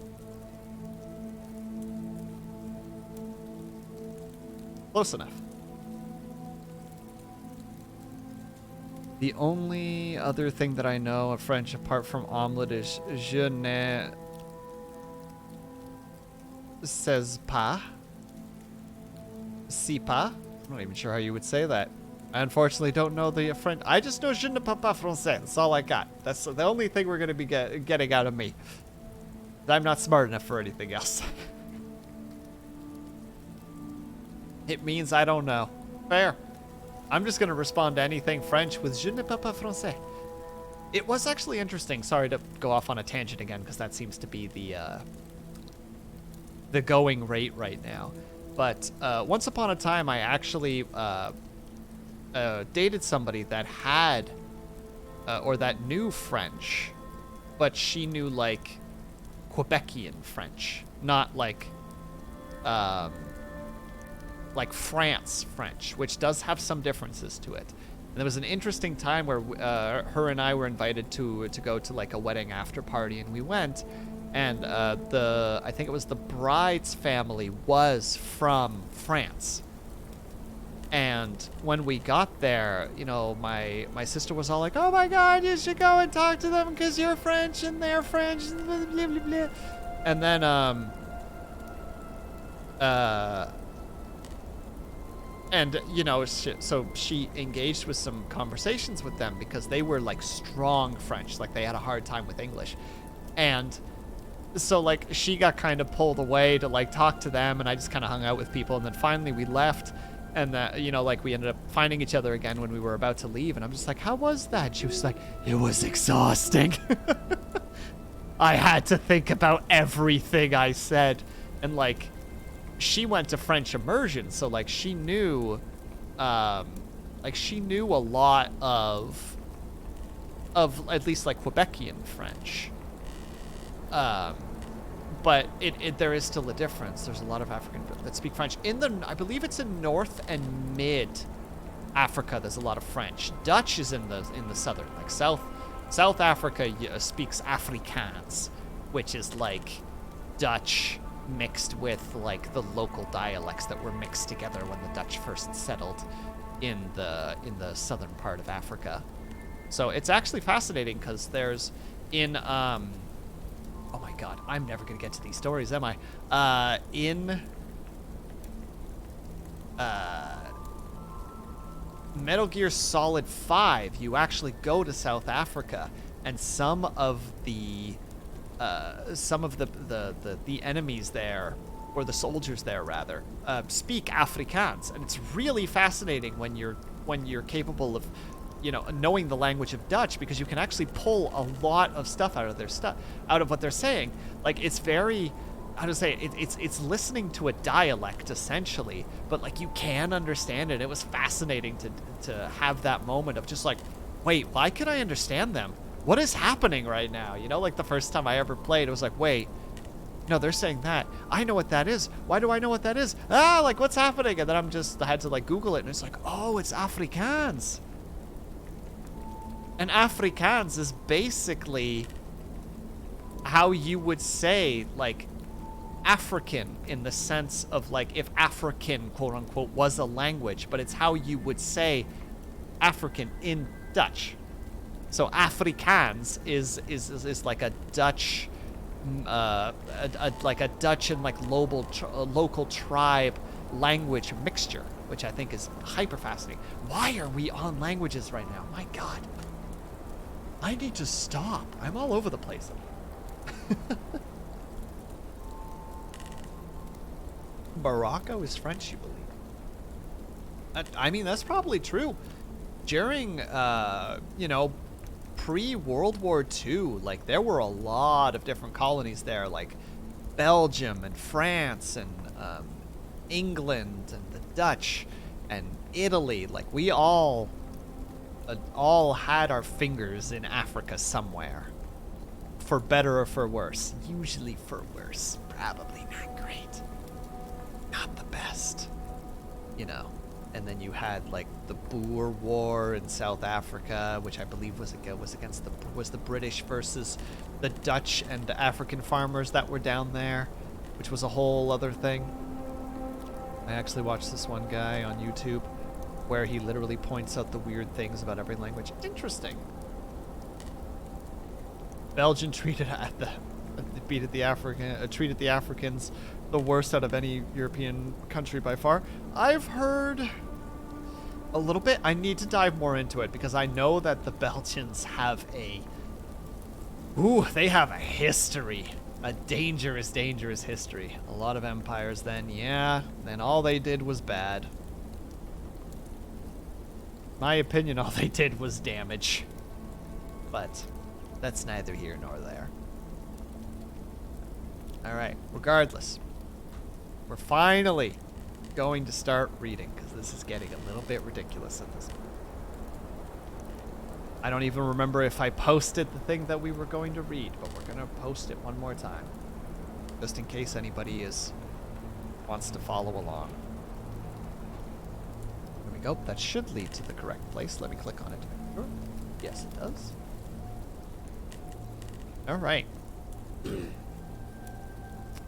Close enough. The only other thing that I know of French apart from omelette is je ne sais pas. Si pas. I'm not even sure how you would say that. I unfortunately don't know the French. I just know je ne parle pas français. That's all I got. That's the only thing we're going to be getting out of me. I'm not smart enough for anything else. It means I don't know. Fair. I'm just going to respond to anything French with je ne parle pas français. It was actually interesting. Sorry to go off on a tangent again, because that seems to be the going rate right now. But once upon a time, I actually dated somebody that had, or that knew French, but she knew like Quebecian French, not like France French, which does have some differences to it. And there was an interesting time where her and I were invited to go to like a wedding after party, and we went. And I think it was the bride's family was from France. And when we got there, you know, my sister was all like, "Oh my God, you should go and talk to them because you're French and they're French." Blah, blah, blah, blah. And then and you know, so she engaged with some conversations with them because they were like strong French, like they had a hard time with English, and so like she got kind of pulled away to like talk to them, and I just kind of hung out with people, and then finally we left, and you know, like we ended up finding each other again when we were about to leave, and I'm just like, how was that? She was like, it was exhausting. I had to think about everything I said, and like she went to French immersion, so like she knew a lot of at least like Quebecian French. But there is still a difference. There's a lot of African that speak French. I believe it's in North and Mid Africa. There's a lot of French. Dutch is in the southern, like South Africa speaks Afrikaans, which is like Dutch mixed with like the local dialects that were mixed together when the Dutch first settled in the southern part of Africa. So it's actually fascinating because there's in Oh my god, I'm never gonna get to these stories, am I? In Metal Gear Solid 5, you actually go to South Africa, and some of the enemies there, or the soldiers there rather, speak Afrikaans, and it's really fascinating when you're capable of, you know, knowing the language of Dutch, because you can actually pull a lot of stuff out of what they're saying. Like, it's very, how to say it, it's listening to a dialect essentially, but like you can understand it. It was fascinating to have that moment of just like, wait, why can I understand them? What is happening right now? You know, like the first time I ever played, it was like, wait, no, they're saying that. I know what that is. Why do I know what that is? Ah, like what's happening? And then I had to like Google it, and it's like, oh, it's Afrikaans. And Afrikaans is basically how you would say like African, in the sense of like if African, quote unquote, was a language, but it's how you would say African in Dutch. So Afrikaans is like a Dutch, like a Dutch and like local tribe language mixture, which I think is hyper fascinating. Why are we on languages right now? My God, I need to stop. I'm all over the place. Morocco is French, you believe? I mean, that's probably true. During, you know, pre-World War II, like, there were a lot of different colonies there, like Belgium and France and England and the Dutch and Italy. Like, we all had our fingers in Africa somewhere. For better or for worse. Usually for worse. Probably not great. Not the best. You know. And then you had like the Boer War in South Africa, which I believe was against the British versus the Dutch and the African farmers that were down there, which was a whole other thing. I actually watched this one guy on YouTube where he literally points out the weird things about every language. Interesting. Belgium treated the Africans the worst out of any European country by far. I've heard a little bit. I need to dive more into it because I know that the Belgians have they have a history. A dangerous, dangerous history. A lot of empires then, yeah. Then all they did was bad. My opinion, all they did was damage. But that's neither here nor there. Alright, regardless. We're finally going to start reading, because this is getting a little bit ridiculous at this point. I don't even remember if I posted the thing that we were going to read, but we're going to post it one more time. Just in case anybody wants to follow along. There we go. That should lead to the correct place. Let me click on it. Sure. Yes, it does. Alright.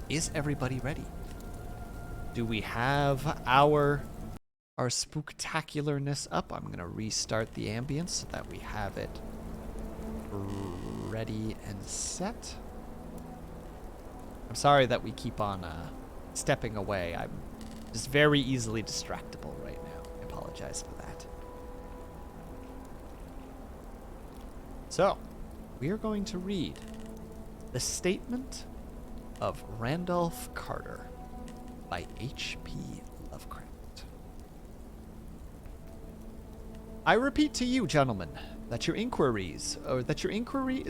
Is everybody ready? Do we have our spooktacularness up? I'm gonna restart the ambience so that we have it ready and set. I'm sorry that we keep on stepping away. I'm just very easily distractible right now. I apologize for that. So, we are going to read The Statement of Randolph Carter by H.P. Lovecraft. I repeat to you, gentlemen, that your inquiry is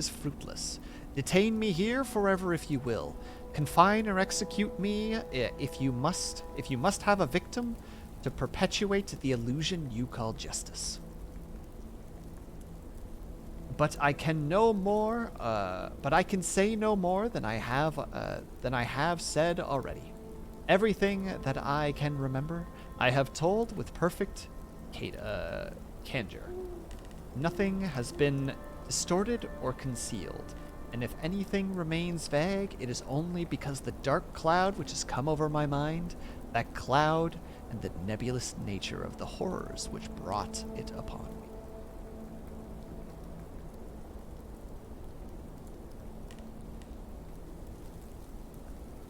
fruitless. Detain me here forever if you will. Confine or execute me if you must have a victim to perpetuate the illusion you call justice. But I can say no more than I have said already. Everything that I can remember, I have told with perfect candor. Nothing has been distorted or concealed, and if anything remains vague, it is only because the dark cloud which has come over my mind, that cloud and the nebulous nature of the horrors which brought it upon me.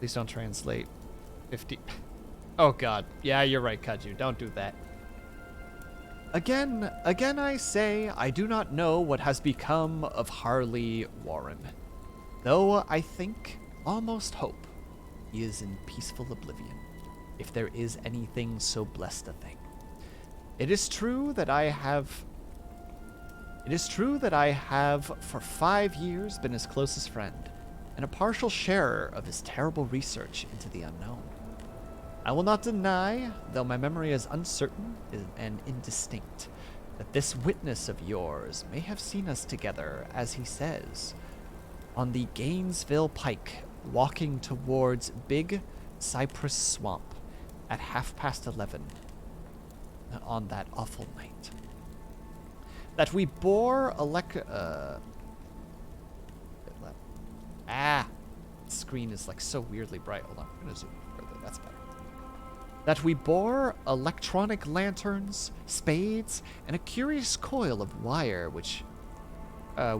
Please don't translate 50. Oh god. Yeah, you're right, Kaju. Don't do that. Again I say, I do not know what has become of Harley Warren. Though I think, almost hope, he is in peaceful oblivion, if there is anything so blessed a thing. It is true that I have for 5 years been his closest friend, and a partial sharer of his terrible research into the unknown. I will not deny, though my memory is uncertain and indistinct, that this witness of yours may have seen us together, as he says, on the Gainesville Pike, walking towards Big Cypress Swamp at 11:30 on that awful night. That we bore the screen is like so weirdly bright. Hold on, I'm gonna zoom further. That's better. That we bore electronic lanterns, spades, and a curious coil of wire which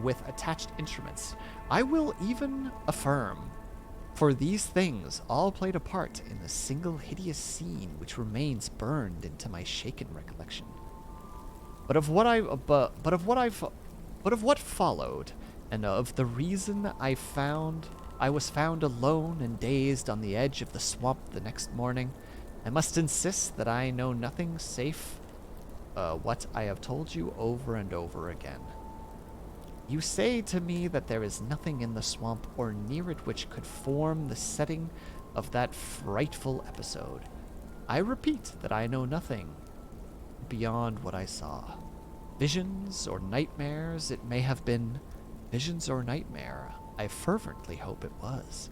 with attached instruments. I will even affirm, for these things all played a part in the single hideous scene which remains burned into my shaken recollection. But of what followed, and of the reason I was found alone and dazed on the edge of the swamp the next morning, I must insist that I know nothing save what I have told you over and over again. You say to me that there is nothing in the swamp or near it which could form the setting of that frightful episode. I repeat that I know nothing beyond what I saw. Visions or nightmares, it may have been. Visions or nightmare, I fervently hope it was.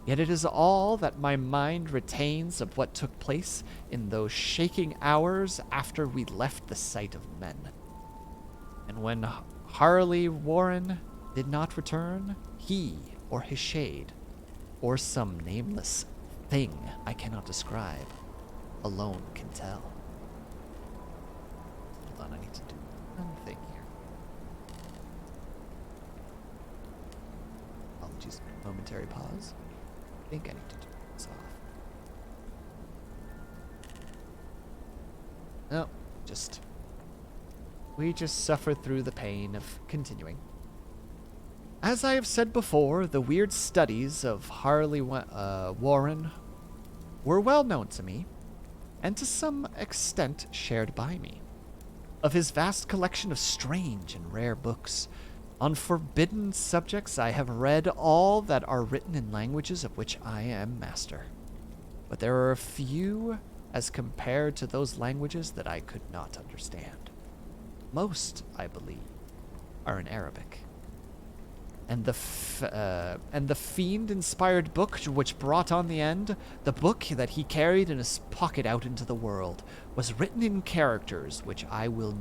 Yet it is all that my mind retains of what took place in those shaking hours after we left the sight of men. And when Harley Warren did not return, he or his shade, or some nameless thing I cannot describe, alone can tell. Hold on, I need to do one thing here. Apologies, momentary pause. I think I need to turn this off. No, we just suffered through the pain of continuing. As I have said before, the weird studies of Harley Warren were well known to me, and to some extent shared by me. Of his vast collection of strange and rare books, on forbidden subjects I have read all that are written in languages of which I am master. But there are a few as compared to those languages that I could not understand. Most, I believe, are in Arabic. And the fiend-inspired book which brought on the end, the book that he carried in his pocket out into the world, was written in characters which I will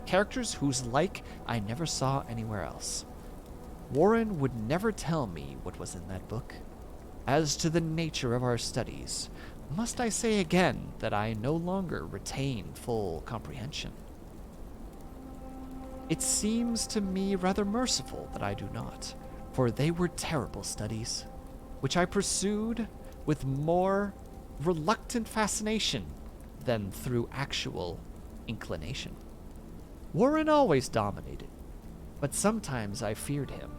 characters whose like I never saw anywhere else. Warren would never tell me what was in that book. As to the nature of our studies, must I say again that I no longer retain full comprehension? It seems to me rather merciful that I do not, for they were terrible studies, which I pursued with more reluctant fascination than through actual inclination. Warren always dominated, but sometimes I feared him.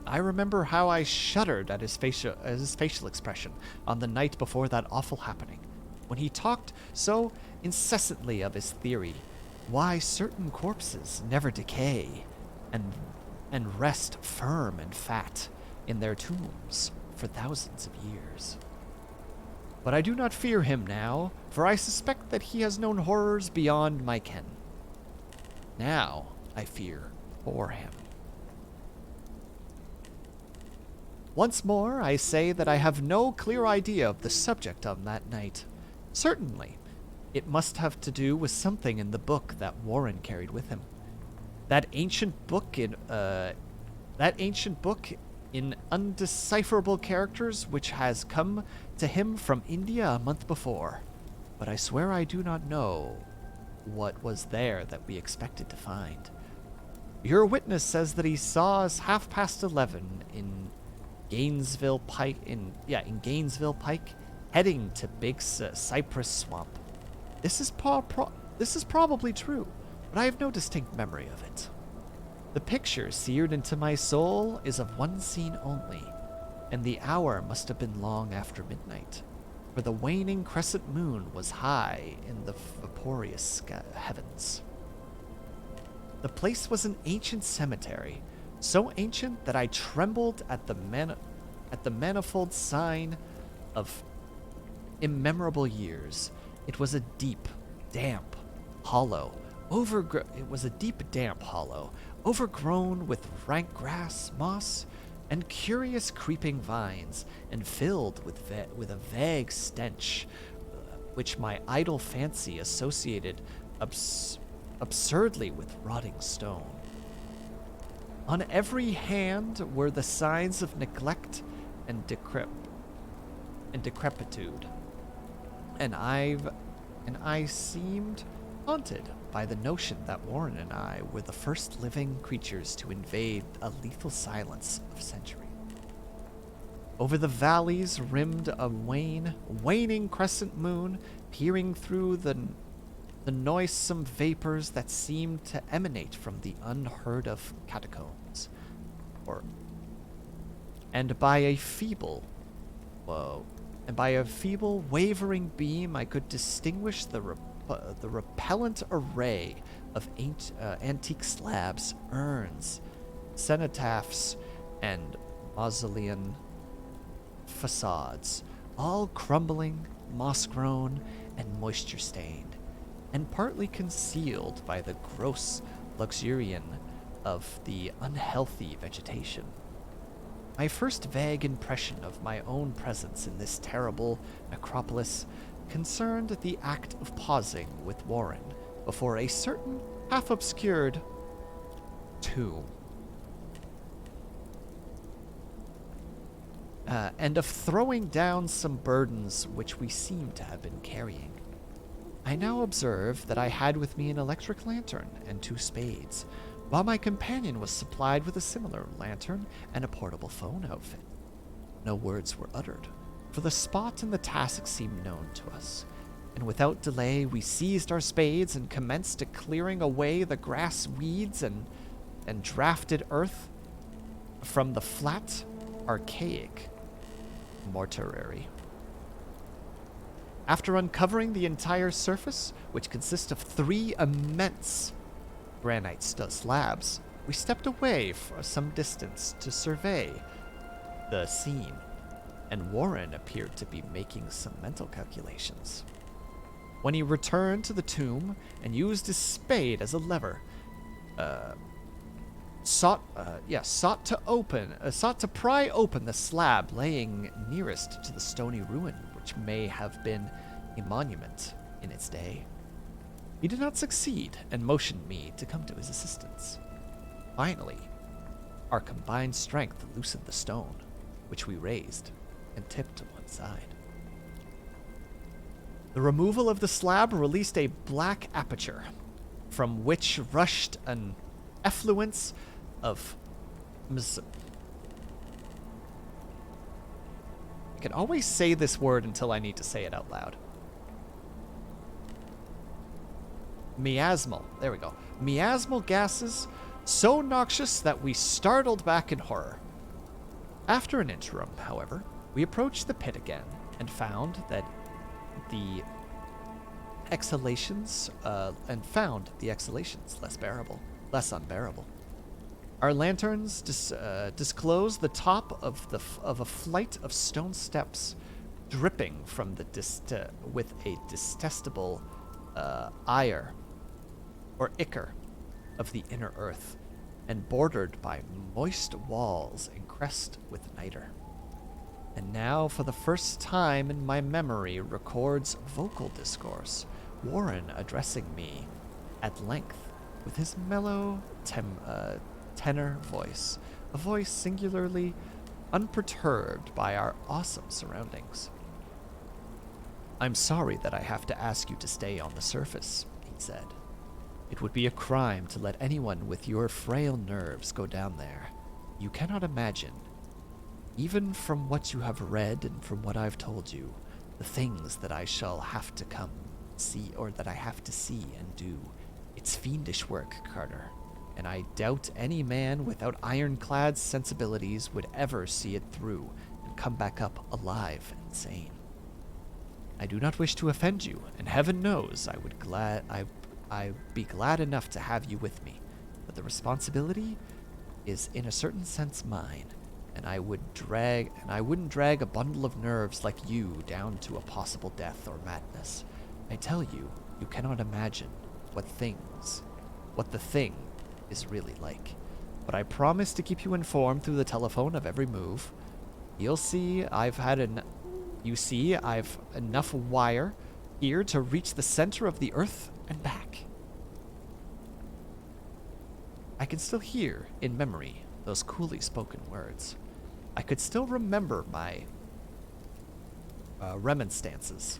I remember how I shuddered at his facial expression on the night before that awful happening, when he talked so incessantly of his theory, why certain corpses never decay and rest firm and fat in their tombs for thousands of years. But I do not fear him now, for I suspect that he has known horrors beyond my ken. Now I fear for him. Once more, I say that I have no clear idea of the subject on that night. Certainly, it must have to do with something in the book that Warren carried with him. That ancient book in undecipherable characters which has come to him from India a month before. But I swear I do not know what was there that we expected to find. Your witness says that he saw us 11:30 Gainesville Pike, in Gainesville Pike, heading to Big Cypress Swamp. This is probably true, but I have no distinct memory of it. The picture seared into my soul is of one scene only, and the hour must have been long after midnight, for the waning crescent moon was high in the vaporous heavens. The place was an ancient cemetery, so ancient that I trembled at the manifold sign of immemorable years. It was a deep, damp hollow, overgrown with rank grass, moss, and curious creeping vines, and filled with a vague stench, which my idle fancy associated absurdly with rotting stone. On every hand were the signs of neglect and decrepitude, and I seemed haunted by the notion that Warren and I were the first living creatures to invade a lethal silence of centuries. Over the valleys rimmed a waning crescent moon, peering through the noisome vapors that seemed to emanate from the unheard of catacombs, and by a feeble, wavering beam, I could distinguish the repellent array of antique slabs, urns, cenotaphs, and mausolean facades, all crumbling, moss-grown, and moisture-stained, and partly concealed by the gross luxuriance of the unhealthy vegetation. My first vague impression of my own presence in this terrible necropolis concerned the act of pausing with Warren before a certain half-obscured tomb, and of throwing down some burdens which we seemed to have been carrying. I now observed that I had with me an electric lantern and 2 spades, while my companion was supplied with a similar lantern and a portable phone outfit. No words were uttered, for the spot and the task seemed known to us, and without delay we seized our spades and commenced clearing away the grass, weeds, and drafted earth from the flat, archaic mortuary. After uncovering the entire surface, which consists of 3 immense granite slabs, we stepped away for some distance to survey the scene, and Warren appeared to be making some mental calculations. When he returned to the tomb and used his spade as a lever, sought to pry open the slab laying nearest to the stony ruin, which may have been a monument in its day. He did not succeed and motioned me to come to his assistance. Finally, our combined strength loosened the stone, which we raised and tipped to one side. The removal of the slab released a black aperture, from which rushed an effluence of I can always say this word until I need to say it out loud. Miasmal. There we go. Miasmal gases, so noxious that we startled back in horror. After an interim, however, we approached the pit again and found that the exhalations less unbearable. Our lanterns disclosed the top of a flight of stone steps, dripping from with a detestable ichor of the inner earth, and bordered by moist walls encrusted with niter. And now, for the first time in my memory, records vocal discourse, Warren addressing me at length with his mellow tenor voice, a voice singularly unperturbed by our awesome surroundings. "I'm sorry that I have to ask you to stay on the surface," he said. "It would be a crime to let anyone with your frail nerves go down there. You cannot imagine Even from what you have read and from what I've told you, the things that I shall have to come see, or that I have to see and do, it's fiendish work, Carter, and I doubt any man without ironclad sensibilities would ever see it through and come back up alive and sane. I do not wish to offend you, and heaven knows I'd be glad enough to have you with me, but the responsibility is in a certain sense mine, and I wouldn't drag a bundle of nerves like you down to a possible death or madness. I tell you, you cannot imagine what the thing is really like. But I promise to keep you informed through the telephone of every move. You'll see I've enough wire here to reach the center of the earth and back. I can still hear, in memory, those coolly spoken words. I could still remember my reminiscence.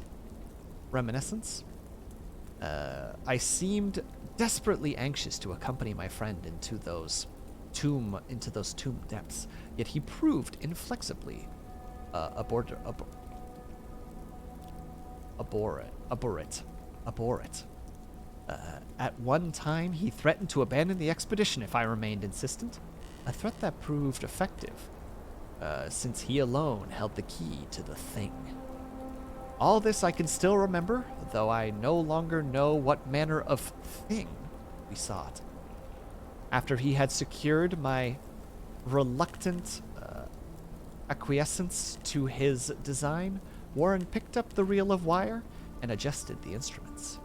I seemed desperately anxious to accompany my friend into those tomb depths, yet he proved inflexibly abhorrent. At one time, he threatened to abandon the expedition if I remained insistent, a threat that proved effective, since he alone held the key to the thing. All this I can still remember, though I no longer know what manner of thing we sought. After he had secured my reluctant acquiescence to his design, Warren picked up the reel of wire and adjusted the instruments.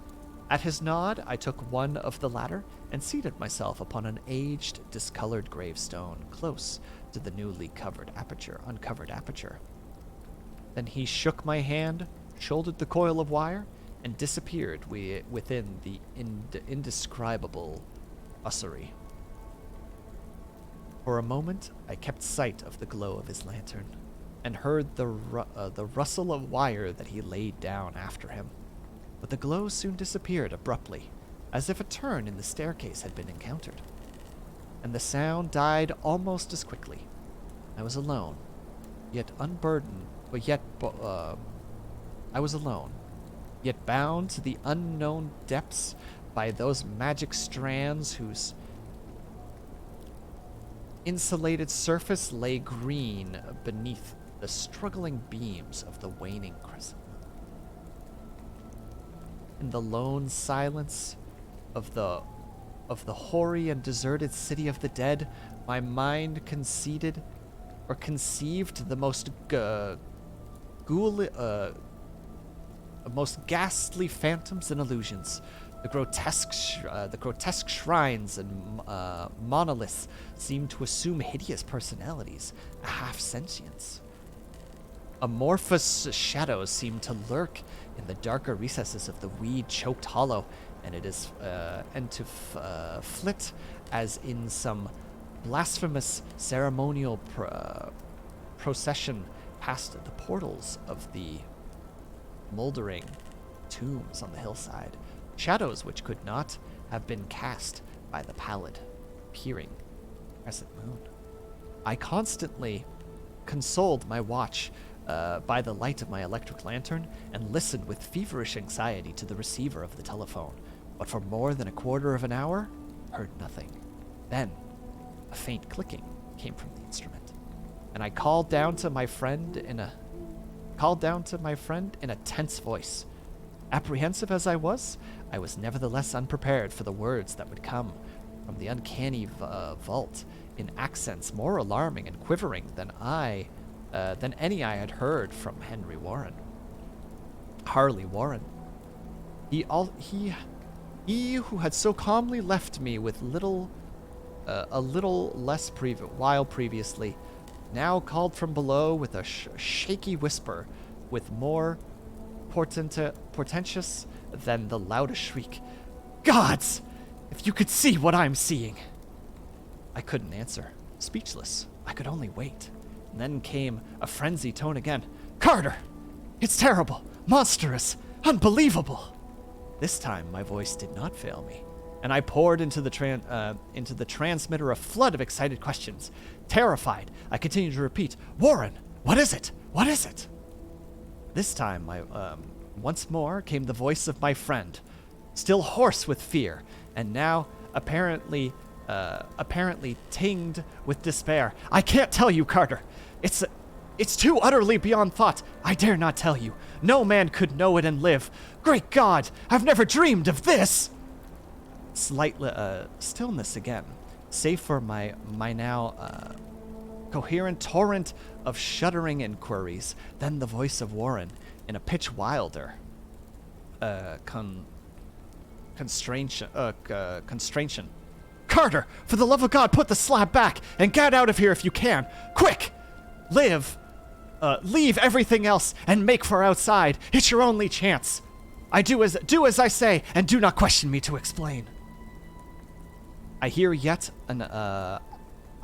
At his nod, I took one of the latter and seated myself upon an aged, discolored gravestone close to the newly uncovered aperture. Then he shook my hand, shouldered the coil of wire, and disappeared within the indescribable ossuary. For a moment, I kept sight of the glow of his lantern, and heard the rustle of wire that he laid down after him. But the glow soon disappeared abruptly, as if a turn in the staircase had been encountered, and the sound died almost as quickly. I was alone, yet unburdened, yet bound to the unknown depths by those magic strands whose insulated surface lay green beneath the struggling beams of the waning crescent. In the lone silence of the hoary and deserted city of the dead, my mind conceived the most ghastly phantoms and illusions. The grotesque shrines and monoliths seemed to assume hideous personalities, a half-sentience. Amorphous shadows seemed to lurk in the darker recesses of the weed-choked hollow, and to flit as in some blasphemous ceremonial procession past the portals of the moldering tombs on the hillside, shadows which could not have been cast by the pallid, peering crescent moon. I constantly consoled my watch by the light of my electric lantern and listened with feverish anxiety to the receiver of the telephone, but for more than a quarter of an hour, heard nothing. Then, a faint clicking came from the instrument, and I called down to my friend in a tense voice. Apprehensive as I was nevertheless unprepared for the words that would come from the uncanny vault in accents more alarming and quivering than any I had heard from Harley Warren. He who had so calmly left me with a little less while previously, now called from below with a shaky whisper, with more portentous than the loudest shriek. Gods! If you could see what I'm seeing! I couldn't answer. Speechless. I could only wait. And then came a frenzied tone again. Carter! It's terrible! Monstrous! Unbelievable! This time my voice did not fail me. and I poured into the transmitter a flood of excited questions. Terrified, I continued to repeat, "Warren, what is it? What is it?" This time, once more came the voice of my friend, still hoarse with fear, and now apparently tinged with despair. "I can't tell you, Carter. It's too utterly beyond thought. I dare not tell you. No man could know it and live. Great God, I've never dreamed of this." Slightly stillness again, save for my now coherent torrent of shuddering inquiries. Then the voice of Warren in a pitch wilder constration. "Carter, for the love of God, put the slab back and get out of here if you can. Quick! Leave everything else and make for outside. It's your only chance. Do as I say, and do not question me to explain." I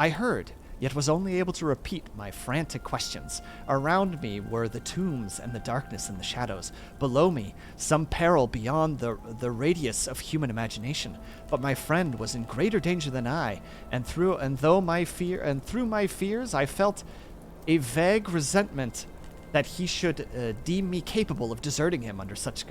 heard, yet was only able to repeat my frantic questions. Around me were the tombs and the darkness and the shadows. Below me, some peril beyond the radius of human imagination. But my friend was in greater danger than I, and through my fears, I felt a vague resentment that he should deem me capable of deserting him under such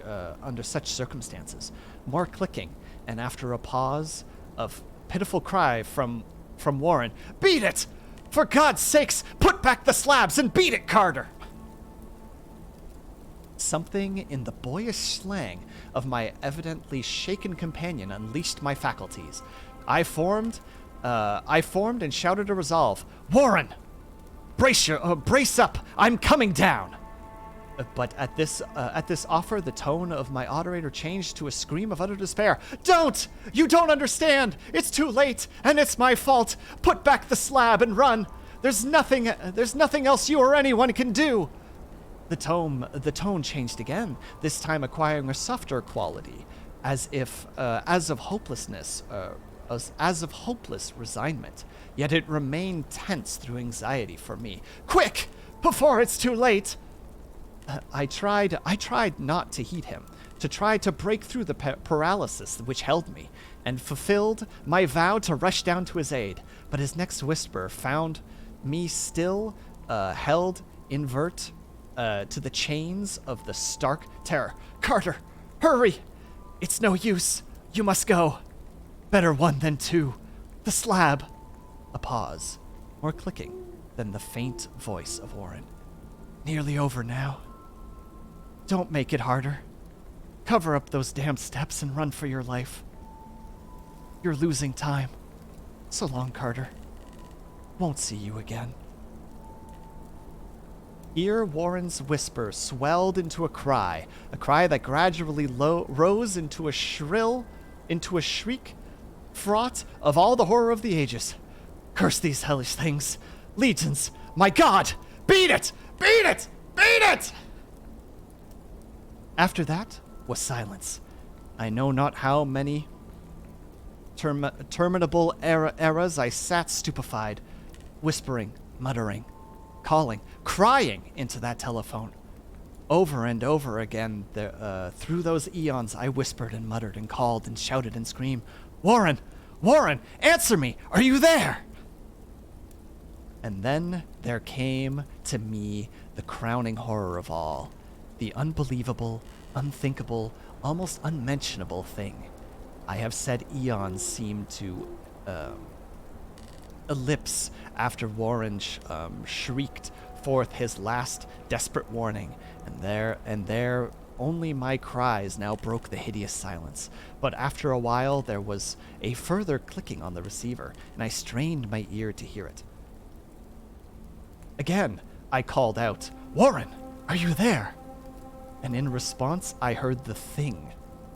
circumstances. More clicking, and after a pause, a pitiful cry from Warren. "Beat it! For God's sakes, put back the slabs and beat it, Carter!" Something in the boyish slang of my evidently shaken companion unleashed my faculties. I formed and shouted a resolve. "Warren! Brace up! I'm coming down!" But at this offer, the tone of my auditory changed to a scream of utter despair. "Don't! You don't understand! It's too late, and it's my fault! Put back the slab and run! There's nothing else you or anyone can do!" The tone changed again, this time acquiring a softer quality, as of hopeless resignment. Yet it remained tense through anxiety for me. "Quick! Before it's too late!" I tried not to heed him, to try to break through the paralysis which held me, and fulfilled my vow to rush down to his aid. But his next whisper found me still held invert to the chains of the stark terror. "Carter, hurry! It's no use. You must go. Better one than two. The slab." A pause, more clicking than the faint voice of Warren. "Nearly over now. Don't make it harder. Cover up those damn steps and run for your life. You're losing time. So long, Carter. Won't see you again." Here Warren's whisper swelled into a cry that gradually rose into a shriek, fraught of all the horror of the ages. "Curse these hellish things. Legions, my God! Beat it! Beat it! Beat it!" After that was silence. I know not how many terminable eras I sat stupefied, whispering, muttering, calling, crying into that telephone. Over and over again, through those eons, I whispered and muttered and called and shouted and screamed, "Warren! Warren! Answer me! Are you there?" And then there came to me the crowning horror of all. The unbelievable, unthinkable, almost unmentionable thing. I have said eons seemed to ellipse after Warren shrieked forth his last desperate warning, and there only my cries now broke the hideous silence. But after a while there was a further clicking on the receiver, and I strained my ear to hear it. Again, I called out, "Warren, are you there?" And in response, I heard the thing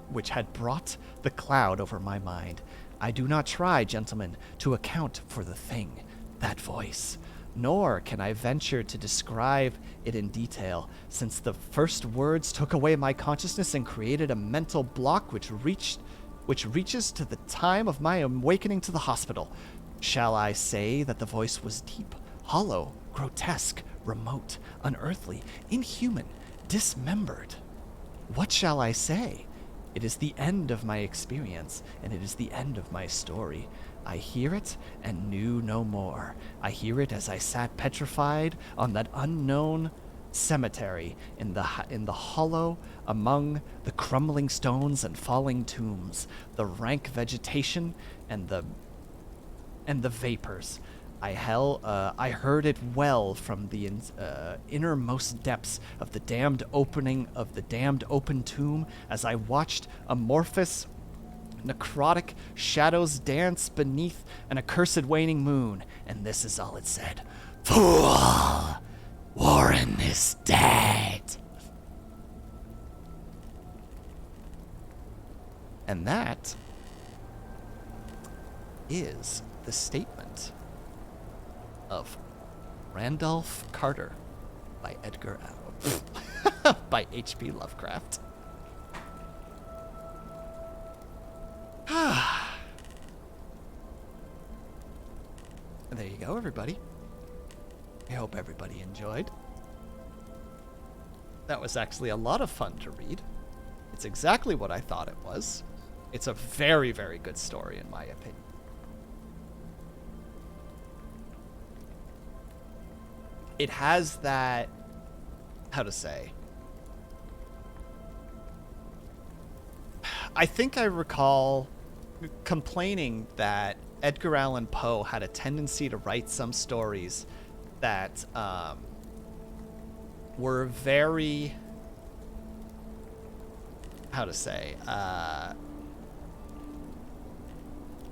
which had brought the cloud over my mind. I do not try, gentlemen, to account for the thing, that voice, nor can I venture to describe it in detail, since the first words took away my consciousness and created a mental block which reaches to the time of my awakening to the hospital. Shall I say that the voice was deep, hollow, grotesque, remote, unearthly, inhuman, dismembered? What shall I say? It is the end of my experience, and it is the end of my story. I hear it and knew no more. I hear it as I sat petrified on that unknown cemetery in the hollow among the crumbling stones and falling tombs, the rank vegetation and the vapors. I heard it well from the innermost depths of the damned open tomb as I watched amorphous, necrotic shadows dance beneath an accursed waning moon. And this is all it said. Fool! Warren is dead. And that is the statement of Randolph Carter by Edgar Allan by H.P. Lovecraft. There you go, everybody. I hope everybody enjoyed. That was actually a lot of fun to read. It's exactly what I thought it was. It's a very, very good story, in my opinion. It has that, how to say, I think I recall complaining that Edgar Allan Poe had a tendency to write some stories that were very, how to say,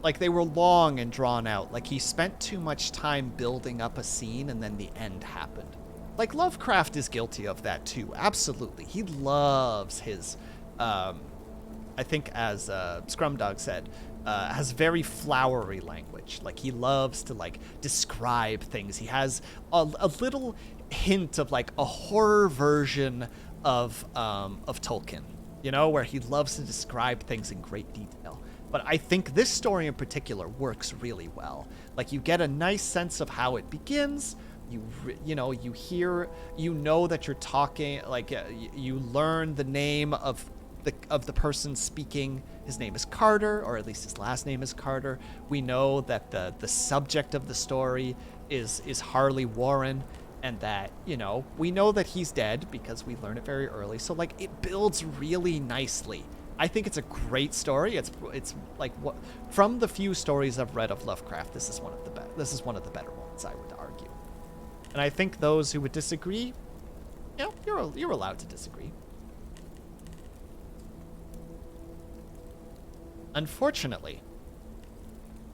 like they were long and drawn out. Like he spent too much time building up a scene and then the end happened. Like Lovecraft is guilty of that too. Absolutely. He loves his, I think as Scrumdog said, has very flowery language. Like he loves to like describe things. He has a little hint of like a horror version of Tolkien, you know, where he loves to describe things in great detail. But I think this story in particular works really well. Like you get a nice sense of how it begins. You know, you hear, you know that you're talking, like you learn the name of the person speaking. His name is Carter, or at least his last name is Carter. We know that the subject of the story is Harley Warren, and that, you know, we know that he's dead because we learn it very early. So like it builds really nicely. I think it's a great story. It's like what from the few stories I've read of Lovecraft, this is one of the better ones, I would argue. And I think those who would disagree, you know, you're allowed to disagree. Unfortunately,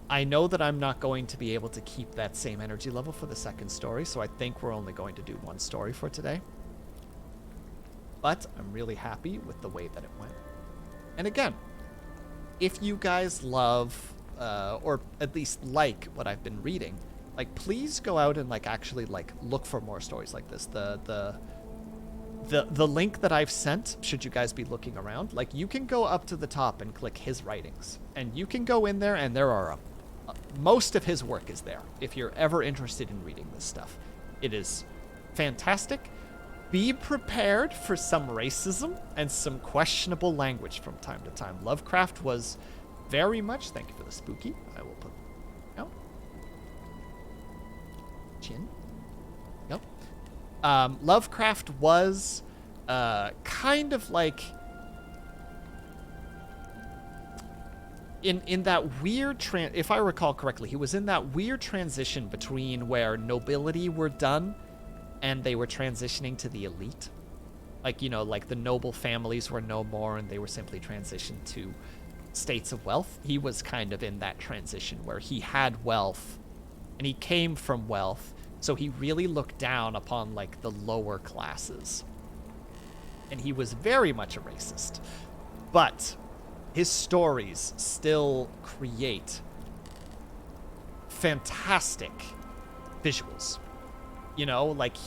I know that I'm not going to be able to keep that same energy level for the second story, so I think we're only going to do one story for today. But I'm really happy with the way that it went. And again, if you guys love, or at least like what I've been reading, like please go out and like actually like look for more stories like this. The link that I've sent, should you guys be looking around, like you can go up to the top and click his writings, and you can go in there and there are most of his work is there. If you're ever interested in reading this stuff, it is fantastic. Be prepared for some racism and some questionable language from time to time. Lovecraft was very much, thank you for the spooky, I will put, no. Chin. Yep. Lovecraft was kind of like in that weird if I recall correctly, he was in that weird transition between where nobility were done and they were transitioning to the elite. Like, you know, like the noble families were no more and they were simply transitioned to states of wealth. He was kind of in that transition where he had wealth and he came from wealth, so he really looked down upon like the lower classes. And he was very much a racist. But his stories still create fantastic visuals. You know, like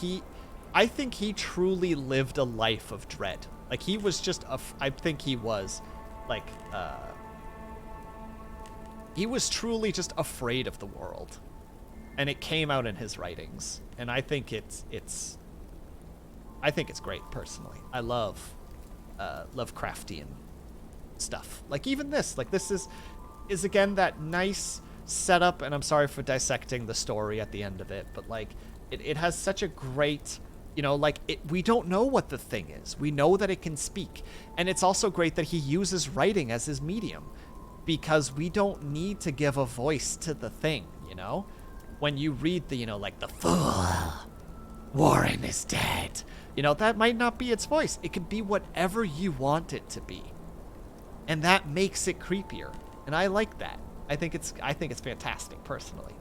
I think he truly lived a life of dread. Like he was just I think he was like, he was truly just afraid of the world. And it came out in his writings. And I think it's great, personally. I love Lovecraftian stuff. Like even this, like this is again that nice setup, and I'm sorry for dissecting the story at the end of it, but like it has such a great, you know, like we don't know what the thing is. We know that it can speak, and it's also great that he uses writing as his medium, because we don't need to give a voice to the thing, you know? When you read the, you know, like the fool, Warren is dead. You know, that might not be its voice. It could be whatever you want it to be. And that makes it creepier. And I like that. I think it's fantastic, personally.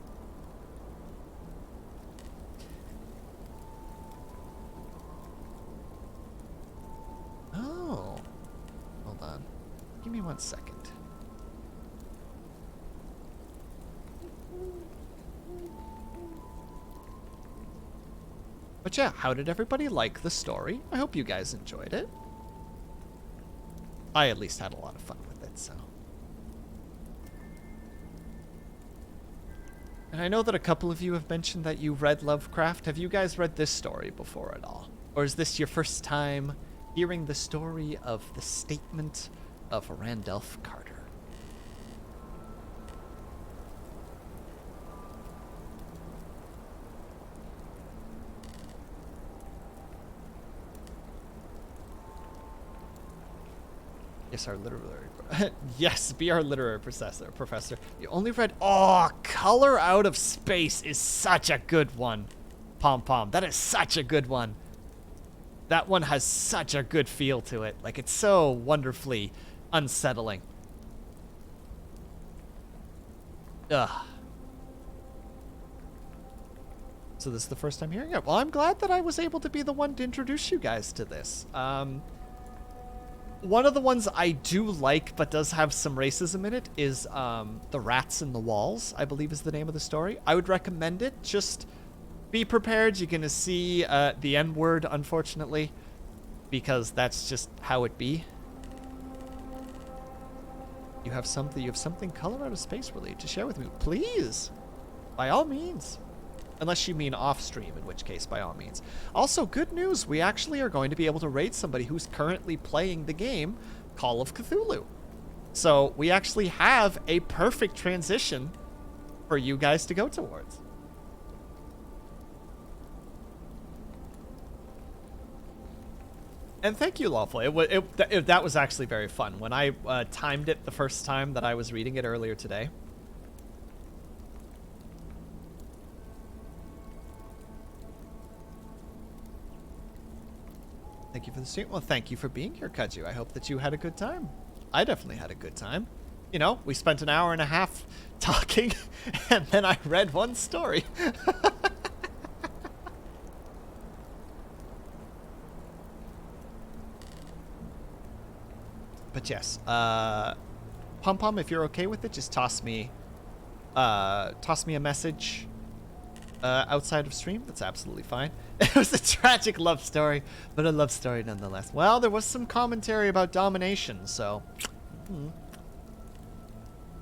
Oh. Hold on. Give me 1 second. But yeah, how did everybody like the story? I hope you guys enjoyed it. I at least had a lot of fun with it, so. And I know that a couple of you have mentioned that you read Lovecraft. Have you guys read this story before at all? Or is this your first time hearing the story of the statement of Randolph Carter? Yes, our literary... yes, be our literary professor. You only read... Oh, Color Out of Space is such a good one. Pom Pom. That is such a good one. That one has such a good feel to it. Like, it's so wonderfully unsettling. Ugh. So this is the first time hearing it. Well, I'm glad that I was able to be the one to introduce you guys to this. One of the ones I do like, but does have some racism in it, is The Rats in the Walls, I believe is the name of the story. I would recommend it. Just be prepared. You're going to see the N-word, unfortunately, because that's just how it be. You have something Color Out of Space related to share with me. Please, by all means. Unless you mean off-stream, in which case, by all means. Also, good news. We actually are going to be able to raid somebody who's currently playing the game Call of Cthulhu. So we actually have a perfect transition for you guys to go towards. And thank you, Lawful. That was actually very fun. When I timed it the first time that I was reading it earlier today, thank you for the stream. Well, thank you for being here, Kaju. I hope that you had a good time. I definitely had a good time. You know, we spent an hour and a half talking, and then I read one story. But yes, Pom Pom, if you're okay with it, just toss me a message outside of stream. That's absolutely fine. It was a tragic love story, but a love story nonetheless. Well, there was some commentary about domination, so...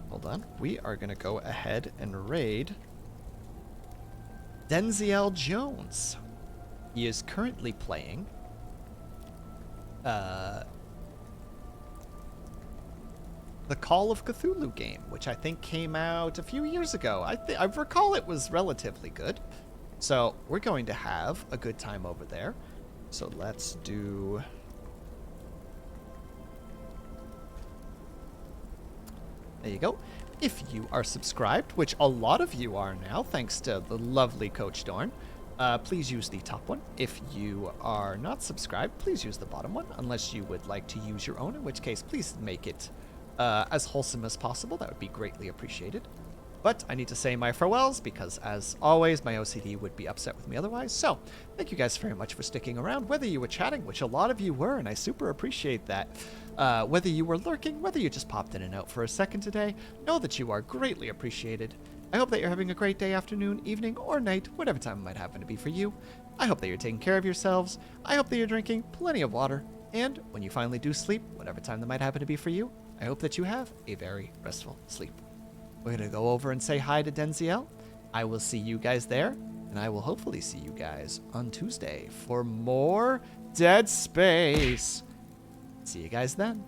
Hold on. We are going to go ahead and raid Denziel Jones. He is currently playing... the Call of Cthulhu game, which I think came out a few years ago. I recall it was relatively good. So we're going to have a good time over there. So let's do... There you go. If you are subscribed, which a lot of you are now, thanks to the lovely Coach Dorn, please use the top one. If you are not subscribed, please use the bottom one, unless you would like to use your own, in which case, please make it as wholesome as possible. That would be greatly appreciated. But I need to say my farewells because, as always, my OCD would be upset with me otherwise. So, thank you guys very much for sticking around, whether you were chatting, which a lot of you were, and I super appreciate that. Whether you were lurking, whether you just popped in and out for a second today, know that you are greatly appreciated. I hope that you're having a great day, afternoon, evening, or night, whatever time it might happen to be for you. I hope that you're taking care of yourselves. I hope that you're drinking plenty of water. And when you finally do sleep, whatever time that might happen to be for you, I hope that you have a very restful sleep. We're going to go over and say hi to Denziel. I will see you guys there, and I will hopefully see you guys on Tuesday for more Dead Space. See you guys then.